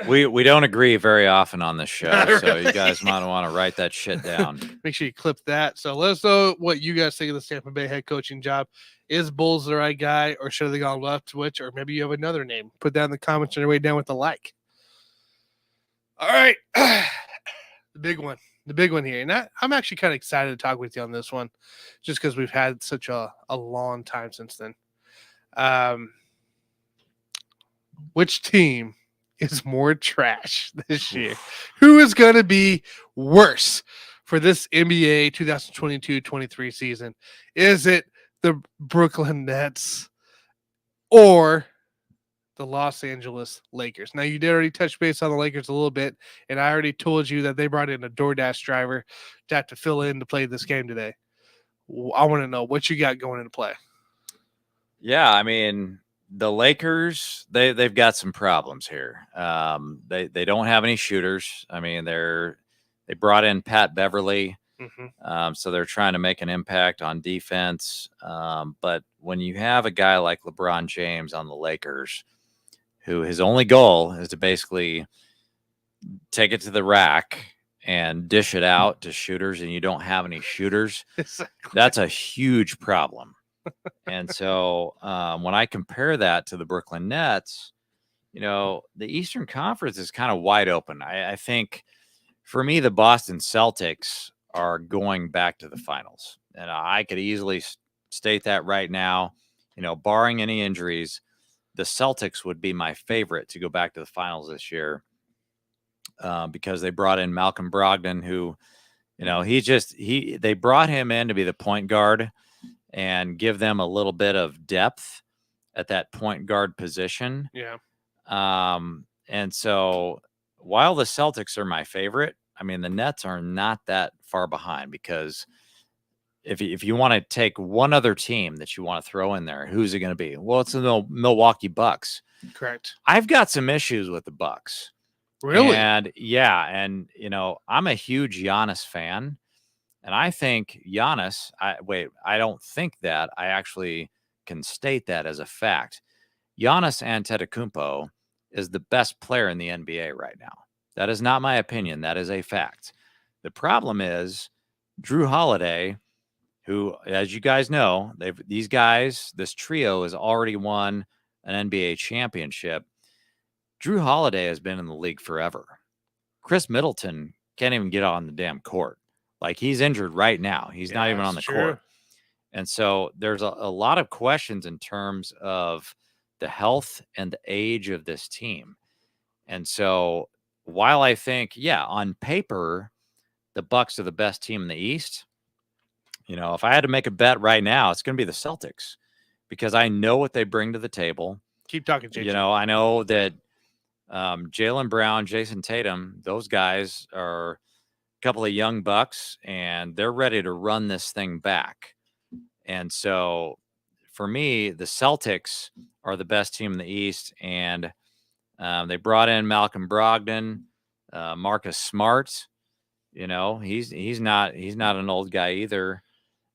S3: We don't agree very often on this show, so
S2: Really?
S3: you guys might want to write that shit down.
S2: Make sure you clip that. So let us know what you guys think of the Tampa Bay head coaching job. Is Bulls the right guy, or should have they gone Leftwich, or maybe you have another name? Put that in the comments on your way down with the like. All right. The big one here. And I'm actually kind of excited to talk with you on this one just because we've had such a long time since then. Which team is more trash this year? Who is going to be worse for this NBA 2022-23 season? Is it the Brooklyn Nets or the Los Angeles Lakers? Now, you did already touch base on the Lakers a little bit, and I already told you that they brought in a DoorDash driver to have to fill in to play this game today. I want to know what you got going into play.
S3: Yeah, I mean, the Lakers, they've got some problems here. They don't have any shooters. I mean, they brought in Pat Beverly, so they're trying to make an impact on defense. But when you have a guy like LeBron James on the Lakers, who his only goal is to basically take it to the rack and dish it out to shooters, and you don't have any shooters, that's a huge problem. And so when I compare that to the Brooklyn Nets, the Eastern Conference is kind of wide open. I think for me, the Boston Celtics are going back to the finals. And I could easily state that right now, barring any injuries, the Celtics would be my favorite to go back to the finals this year because they brought in Malcolm Brogdon, who, they brought him in to be the point guard and give them a little bit of depth at that point guard position.
S2: Yeah.
S3: And so while the Celtics are my favorite, I mean, the Nets are not that far behind because if you want to take one other team that you want to throw in there, who's it going to be? Well, it's the Milwaukee Bucks.
S2: Correct.
S3: I've got some issues with the Bucks.
S2: Really?
S3: And yeah. And, I'm a huge Giannis fan. And I think Giannis, I don't think that. I actually can state that as a fact. Giannis Antetokounmpo is the best player in the NBA right now. That is not my opinion. That is a fact. The problem is Drew Holiday, who, as you guys know, this trio has already won an NBA championship. Drew Holiday has been in the league forever. Chris Middleton can't even get on the damn court. Like, he's injured right now. He's not even on the court. And so there's a lot of questions in terms of the health and the age of this team. And so while I think, on paper, the Bucks are the best team in the East, if I had to make a bet right now, it's going to be the Celtics because I know what they bring to the table.
S2: Keep talking, JJ.
S3: I know that Jaylen Brown, Jason Tatum, those guys are couple of young bucks and they're ready to run this thing back. And so for me, the Celtics are the best team in the East, and they brought in Malcolm Brogdon, Marcus Smart. He's not an old guy either.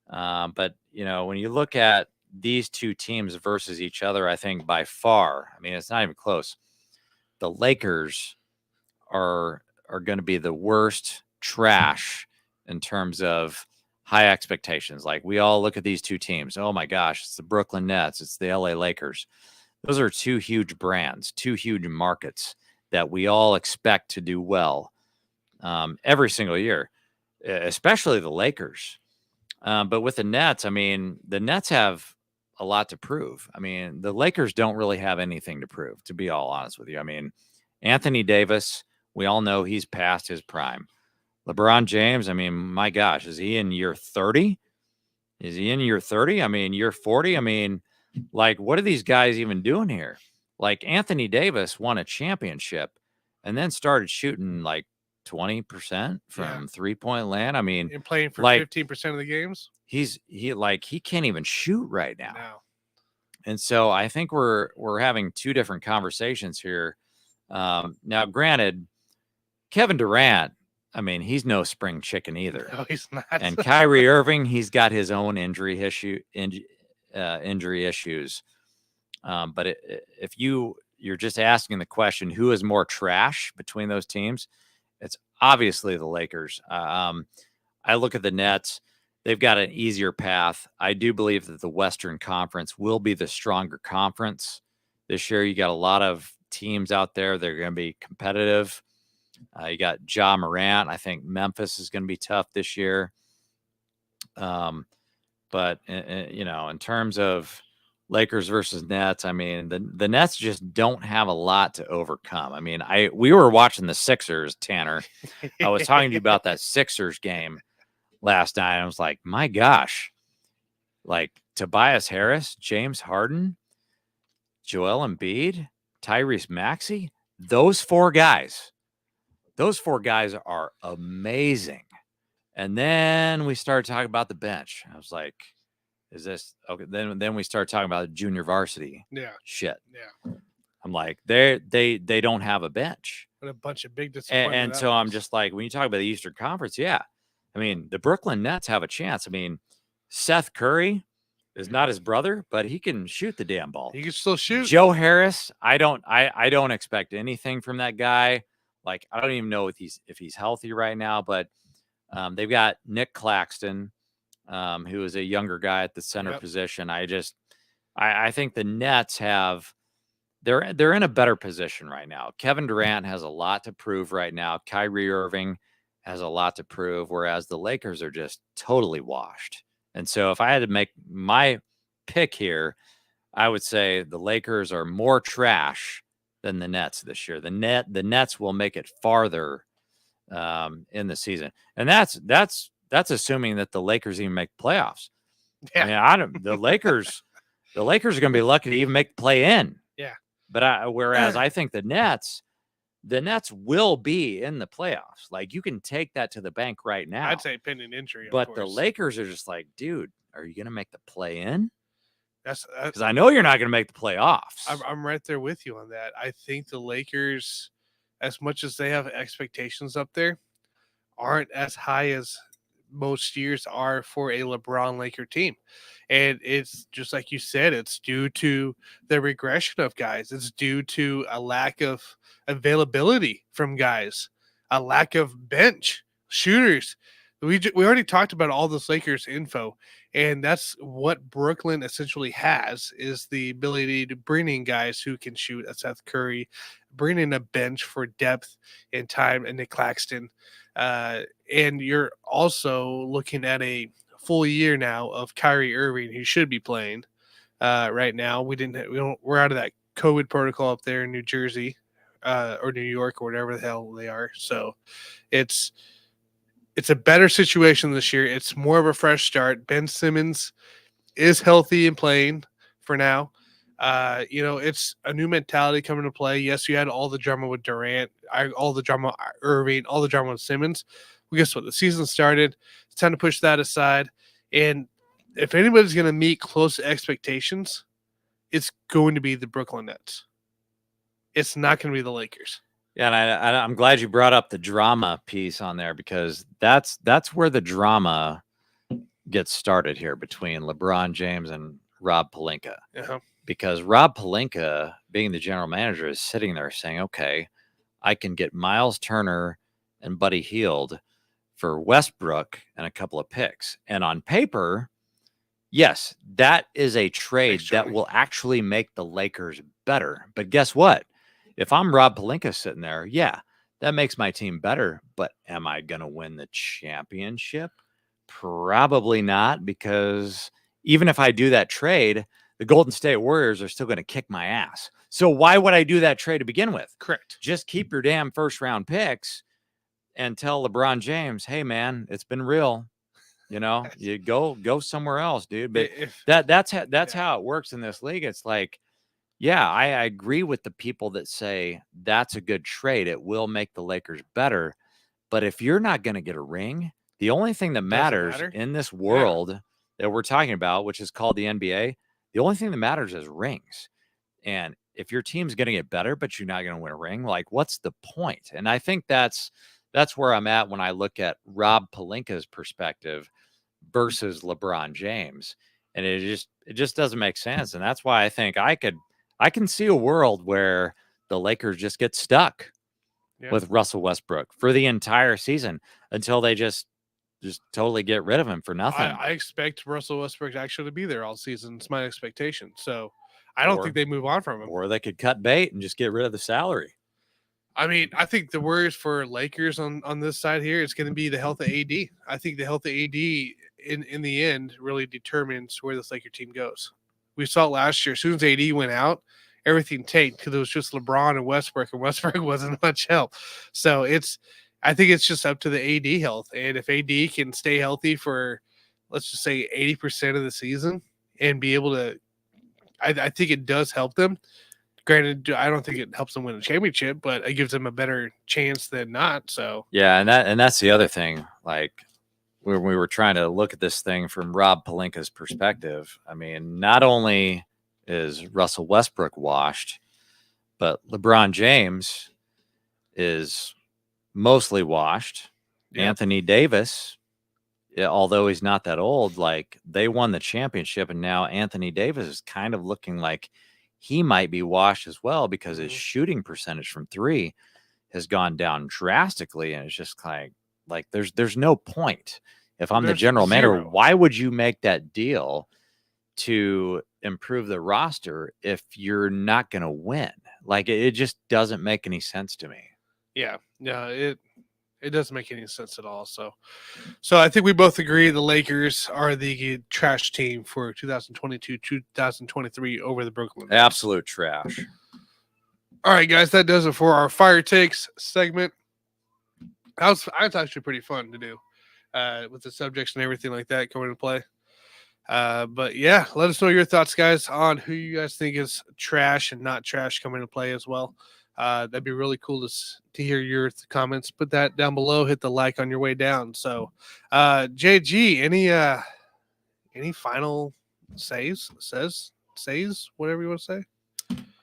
S3: But when you look at these two teams versus each other, I think by far, I mean, it's not even close. The Lakers are going to be the worst trash in terms of high expectations. Like we all look at these two teams. Oh my gosh, it's the Brooklyn Nets, it's the LA Lakers. Those are two huge brands, two huge markets that we all expect to do well every single year, especially the Lakers. But with the Nets, I mean, the Nets have a lot to prove. I mean, the Lakers don't really have anything to prove, to be all honest with you. I mean, Anthony Davis, we all know he's past his prime. LeBron James, I mean, my gosh, is he in year 30? Is he in year 30? I mean, year 40? I mean, like, what are these guys even doing here? Like, Anthony Davis won a championship and then started shooting like 20% from 3-point land. I mean,
S2: And playing for
S3: like
S2: 15% of the games.
S3: he can't even shoot right now.
S2: No.
S3: And so I think we're having two different conversations here. Now, granted, Kevin Durant, I mean, he's no spring chicken either.
S2: No, he's not.
S3: And Kyrie Irving, he's got his own injury issues. But if you're just asking the question, who is more trash between those teams? It's obviously the Lakers. I look at the Nets. They've got an easier path. I do believe that the Western Conference will be the stronger conference this year. You got a lot of teams out there that are going to be competitive. You got Ja Morant. I think Memphis is going to be tough this year. But in terms of Lakers versus Nets, I mean, the Nets just don't have a lot to overcome. I mean, we were watching the Sixers, Tanner. I was talking to you about that Sixers game last night. I was like, my gosh, like Tobias Harris, James Harden, Joel Embiid, Tyrese Maxey, those four guys are amazing. And then we started talking about the bench. I was like, is this okay? Then we started talking about junior varsity.
S2: Yeah.
S3: Shit.
S2: Yeah.
S3: I'm like, they don't have a bench.
S2: What a bunch of big disappointment.
S3: And so I'm just like, when you talk about the Eastern Conference, yeah. I mean, the Brooklyn Nets have a chance. I mean, Seth Curry is not his brother, but he can shoot the damn ball.
S2: He can still shoot.
S3: Joe Harris, I don't expect anything from that guy. Like, I don't even know if he's healthy right now, but they've got Nick Claxton, who is a younger guy at the center position. I think the Nets they're in a better position right now. Kevin Durant has a lot to prove right now. Kyrie Irving has a lot to prove, whereas the Lakers are just totally washed. And so if I had to make my pick here, I would say the Lakers are more trash than the Nets this year. The Nets will make it farther in the season. And that's assuming that the Lakers even make playoffs.
S2: Yeah.
S3: I mean, the Lakers are going to be lucky to even make the play in.
S2: Yeah.
S3: But whereas I think the Nets will be in the playoffs. Like, you can take that to the bank right now.
S2: I'd say pending injury.
S3: But the Lakers are just like, dude, are you going to make the play in?
S2: That's
S3: because I know you're not going to make the playoffs.
S2: I'm right there with you on that. I think the Lakers, as much as they have expectations up there, aren't as high as most years are for a LeBron Laker team. And it's just like you said, it's due to the regression of guys. It's due to a lack of availability from guys, a lack of bench shooters. We already talked about all this Lakers info, and that's what Brooklyn essentially has, is the ability to bring in guys who can shoot, a Seth Curry, bring in a bench for depth and time, and Nick Claxton. And you're also looking at a full year now of Kyrie Irving, who should be playing right now. We're out of that COVID protocol up there in New Jersey or New York or whatever the hell they are. So it's a better situation this year. It's more of a fresh start. Ben Simmons is healthy and playing for now. It's a new mentality coming to play. Yes, you had all the drama with Durant, all the drama with Irving, all the drama with Simmons. Well, guess what? The season started. It's time to push that aside. And if anybody's going to meet close expectations, it's going to be the Brooklyn Nets. It's not going to be the Lakers.
S3: Yeah, and I'm glad you brought up the drama piece on there, because that's where the drama gets started here between LeBron James and Rob Pelinka.
S2: Uh-huh.
S3: Because Rob Pelinka, being the general manager, is sitting there saying, okay, I can get Miles Turner and Buddy Hield for Westbrook and a couple of picks. And on paper, yes, that is a trade that will actually make the Lakers better. But guess what? If I'm Rob Pelinka sitting there, yeah, that makes my team better. But am I going to win the championship? Probably not, because even if I do that trade, the Golden State Warriors are still going to kick my ass. So why would I do that trade to begin with?
S2: Correct.
S3: Just keep your damn first round picks and tell LeBron James, hey man, it's been real. You know, you go somewhere else, dude. But that's how it works in this league. It's like, yeah, I agree with the people that say that's a good trade. It will make the Lakers better. But if you're not going to get a ring, the only thing that matters in this world that we're talking about, which is called the NBA, the only thing that matters is rings. And if your team's going to get better, but you're not going to win a ring, like, what's the point? And I think that's where I'm at when I look at Rob Pelinka's perspective versus LeBron James. And it just doesn't make sense. And that's why I think I can see a world where the Lakers just get stuck with Russell Westbrook for the entire season until they just totally get rid of him for nothing.
S2: I expect Russell Westbrook actually to be there all season. It's my expectation. So I don't think they move on from him.
S3: Or they could cut bait and just get rid of the salary.
S2: I mean, I think the worries for Lakers on this side here is going to be the health of AD. I think the health of AD in the end really determines where this Laker team goes. We saw it last year. As soon as AD went out, everything tanked because it was just LeBron and Westbrook wasn't much help. So I think it's just up to the AD health. And if AD can stay healthy for, let's just say 80% of the season and be able to, I think it does help them. Granted, I don't think it helps them win a championship, but it gives them a better chance than not. So
S3: yeah, and that's the other thing. Like when we were trying to look at this thing from Rob Pelinka's perspective, I mean, not only is Russell Westbrook washed, but LeBron James is mostly washed. Yeah. Anthony Davis, although he's not that old, like they won the championship, and now Anthony Davis is kind of looking like he might be washed as well because his shooting percentage from three has gone down drastically. And it's just like there's no point. If I'm the general manager, why would you make that deal to improve the roster if you're not going to win? Like it just doesn't make any sense to me.
S2: Yeah, it doesn't make any sense at all. So I think we both agree the Lakers are the trash team for 2022-2023 over the Brooklyn Nets.
S3: Absolute trash.
S2: All right, guys, that does it for our Fire Takes segment. That's actually pretty fun to do with the subjects and everything like that coming into play. But yeah, let us know your thoughts, guys, on who you guys think is trash and not trash coming into play as well. That'd be really cool to hear your comments. Put that down below. Hit the like on your way down. So, JG, any final says, whatever you want to say?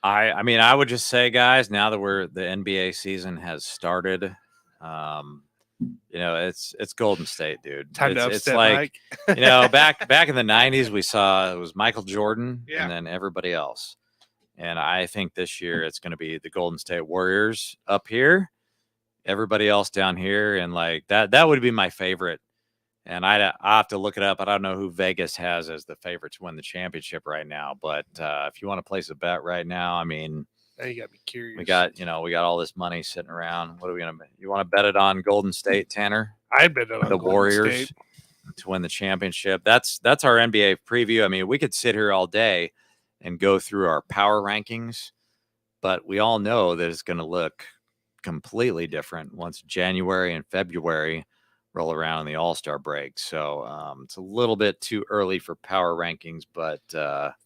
S3: I mean, I would just say, guys, now that the NBA season has started, you know, it's Golden State, dude.
S2: Time to
S3: it's like, you know, back in the 90s, we saw it was Michael Jordan and then everybody else. And I think this year it's going to be the Golden State Warriors up here, everybody else down here. And like that would be my favorite. And I have to look it up. I don't know who Vegas has as the favorite to win the championship right now. But if you want to place a bet right now, I mean,
S2: now you got to be curious.
S3: We got all this money sitting around. What are we going to, you want to bet it on Golden State, Tanner?
S2: I'd bet it on
S3: the
S2: Golden
S3: Warriors
S2: State
S3: to win the championship. That's our NBA preview. I mean, we could sit here all day and go through our power rankings, but we all know that it's going to look completely different once January and February roll around in the All-Star break. So it's a little bit too early for power rankings, but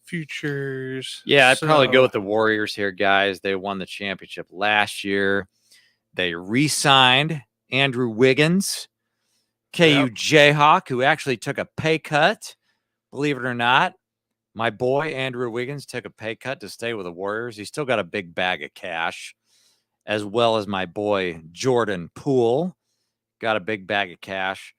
S2: futures.
S3: Yeah, I'd probably go with the Warriors here, guys. They won the championship last year. They re-signed Andrew Wiggins, KU Jayhawk, who actually took a pay cut, believe it or not. My boy, Andrew Wiggins, took a pay cut to stay with the Warriors. He's still got a big bag of cash, as well as my boy, Jordan Poole, got a big bag of cash.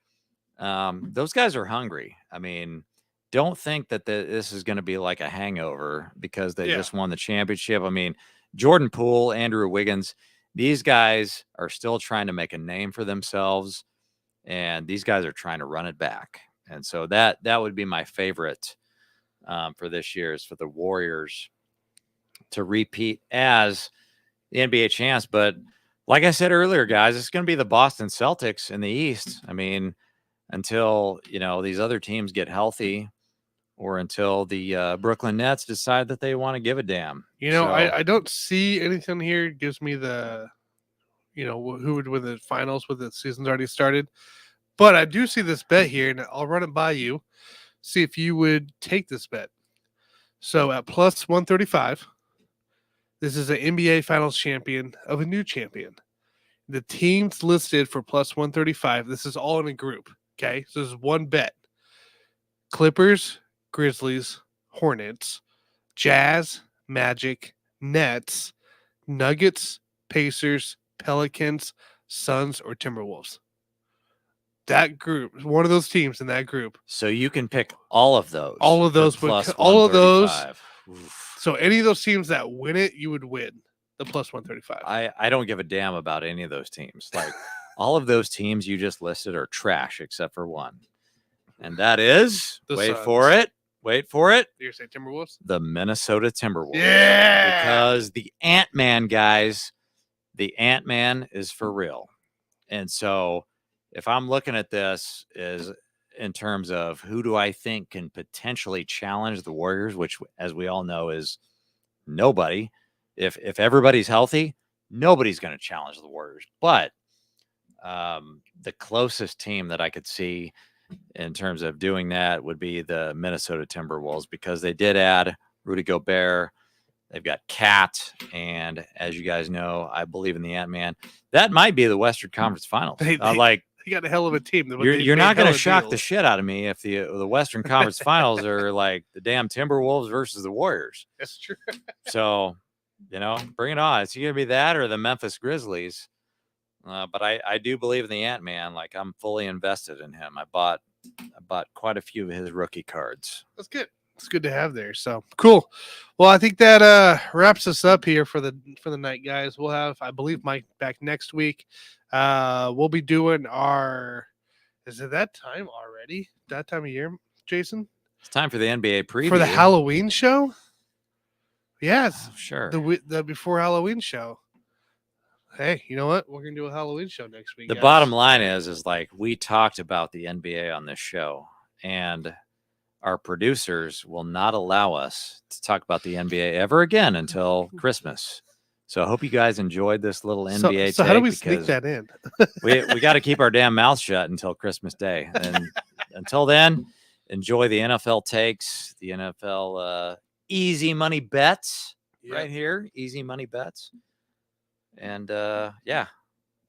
S3: Those guys are hungry. I mean, don't think that this is going to be like a hangover because they just won the championship. I mean, Jordan Poole, Andrew Wiggins, these guys are still trying to make a name for themselves. and these guys are trying to run it back. And so that would be my favorite for this year, is for the Warriors to repeat as the NBA champs. But like I said earlier, guys, it's going to be the Boston Celtics in the East. I mean, until, these other teams get healthy, or until the Brooklyn Nets decide that they want to give a damn.
S2: I don't see anything here. It gives me the, who would win the finals with the season's already started. But I do see this bet here, and I'll run it by you. See if you would take this bet. So at plus 135, this is an NBA Finals champion of a new champion. The teams listed for plus 135, this is all in a group. Okay, so this is one bet. Clippers, Grizzlies, Hornets, Jazz, Magic, Nets, Nuggets, Pacers, Pelicans, Suns, or Timberwolves. That group, one of those teams in that group.
S3: So you can pick all of those.
S2: All of those.
S3: Plus
S2: all of those.
S3: 135.
S2: So any of those teams that win it, you would win the plus 135.
S3: I don't give a damn about any of those teams. Like, all of those teams you just listed are trash except for one. And that is, wait for it.
S2: You're saying Timberwolves?
S3: The Minnesota Timberwolves.
S2: Yeah.
S3: Because the Ant-Man, guys, the Ant-Man is for real. And so if I'm looking at this is in terms of who do I think can potentially challenge the Warriors, which, as we all know, is nobody. If everybody's healthy, nobody's going to challenge the Warriors. But the closest team that I could see in terms of doing that would be the Minnesota Timberwolves, because they did add Rudy Gobert. They've got Cat, and as you guys know, I believe in the Ant-Man. That might be the Western Conference Finals.
S2: They got a hell of a team.
S3: You're not going to shock the shit out of me if the Western Conference Finals are like the damn Timberwolves versus the Warriors.
S2: That's true.
S3: So, bring it on. It's going to be that or the Memphis Grizzlies. But I do believe in the Ant-Man. Like, I'm fully invested in him. I bought quite a few of his rookie cards.
S2: That's good. It's good to have there. So cool. Well, I think that wraps us up here for the night, guys. We'll have, I believe, Mike back next week. We'll be doing is it that time already? That time of year, Jason?
S3: It's time for the NBA preview.
S2: For the Halloween show? Yes.
S3: Oh, sure.
S2: The before Halloween show. Hey, you know what? We're going to do a Halloween show next week.
S3: The
S2: guys.
S3: bottom line is like, we talked about the NBA on this show, and our producers will not allow us to talk about the NBA ever again until Christmas. So I hope you guys enjoyed this little NBA.
S2: So how do we sneak that in?
S3: we got to keep our damn mouths shut until Christmas Day. And until then, enjoy the NFL takes, the NFL easy money bets right here. Easy money bets. And yeah,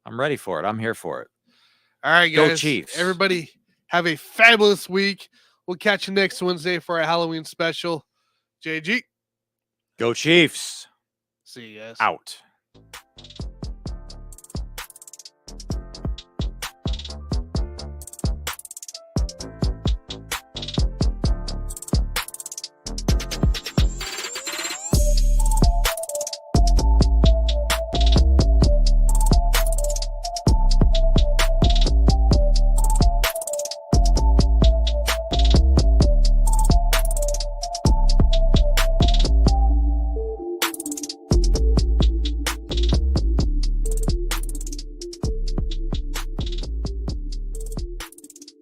S3: I'm ready for it. I'm here for it.
S2: All right, guys.
S3: Go Chiefs.
S2: Everybody have a fabulous week. We'll catch you next Wednesday for our Halloween special. JG.
S3: Go Chiefs.
S2: See you guys.
S3: Out.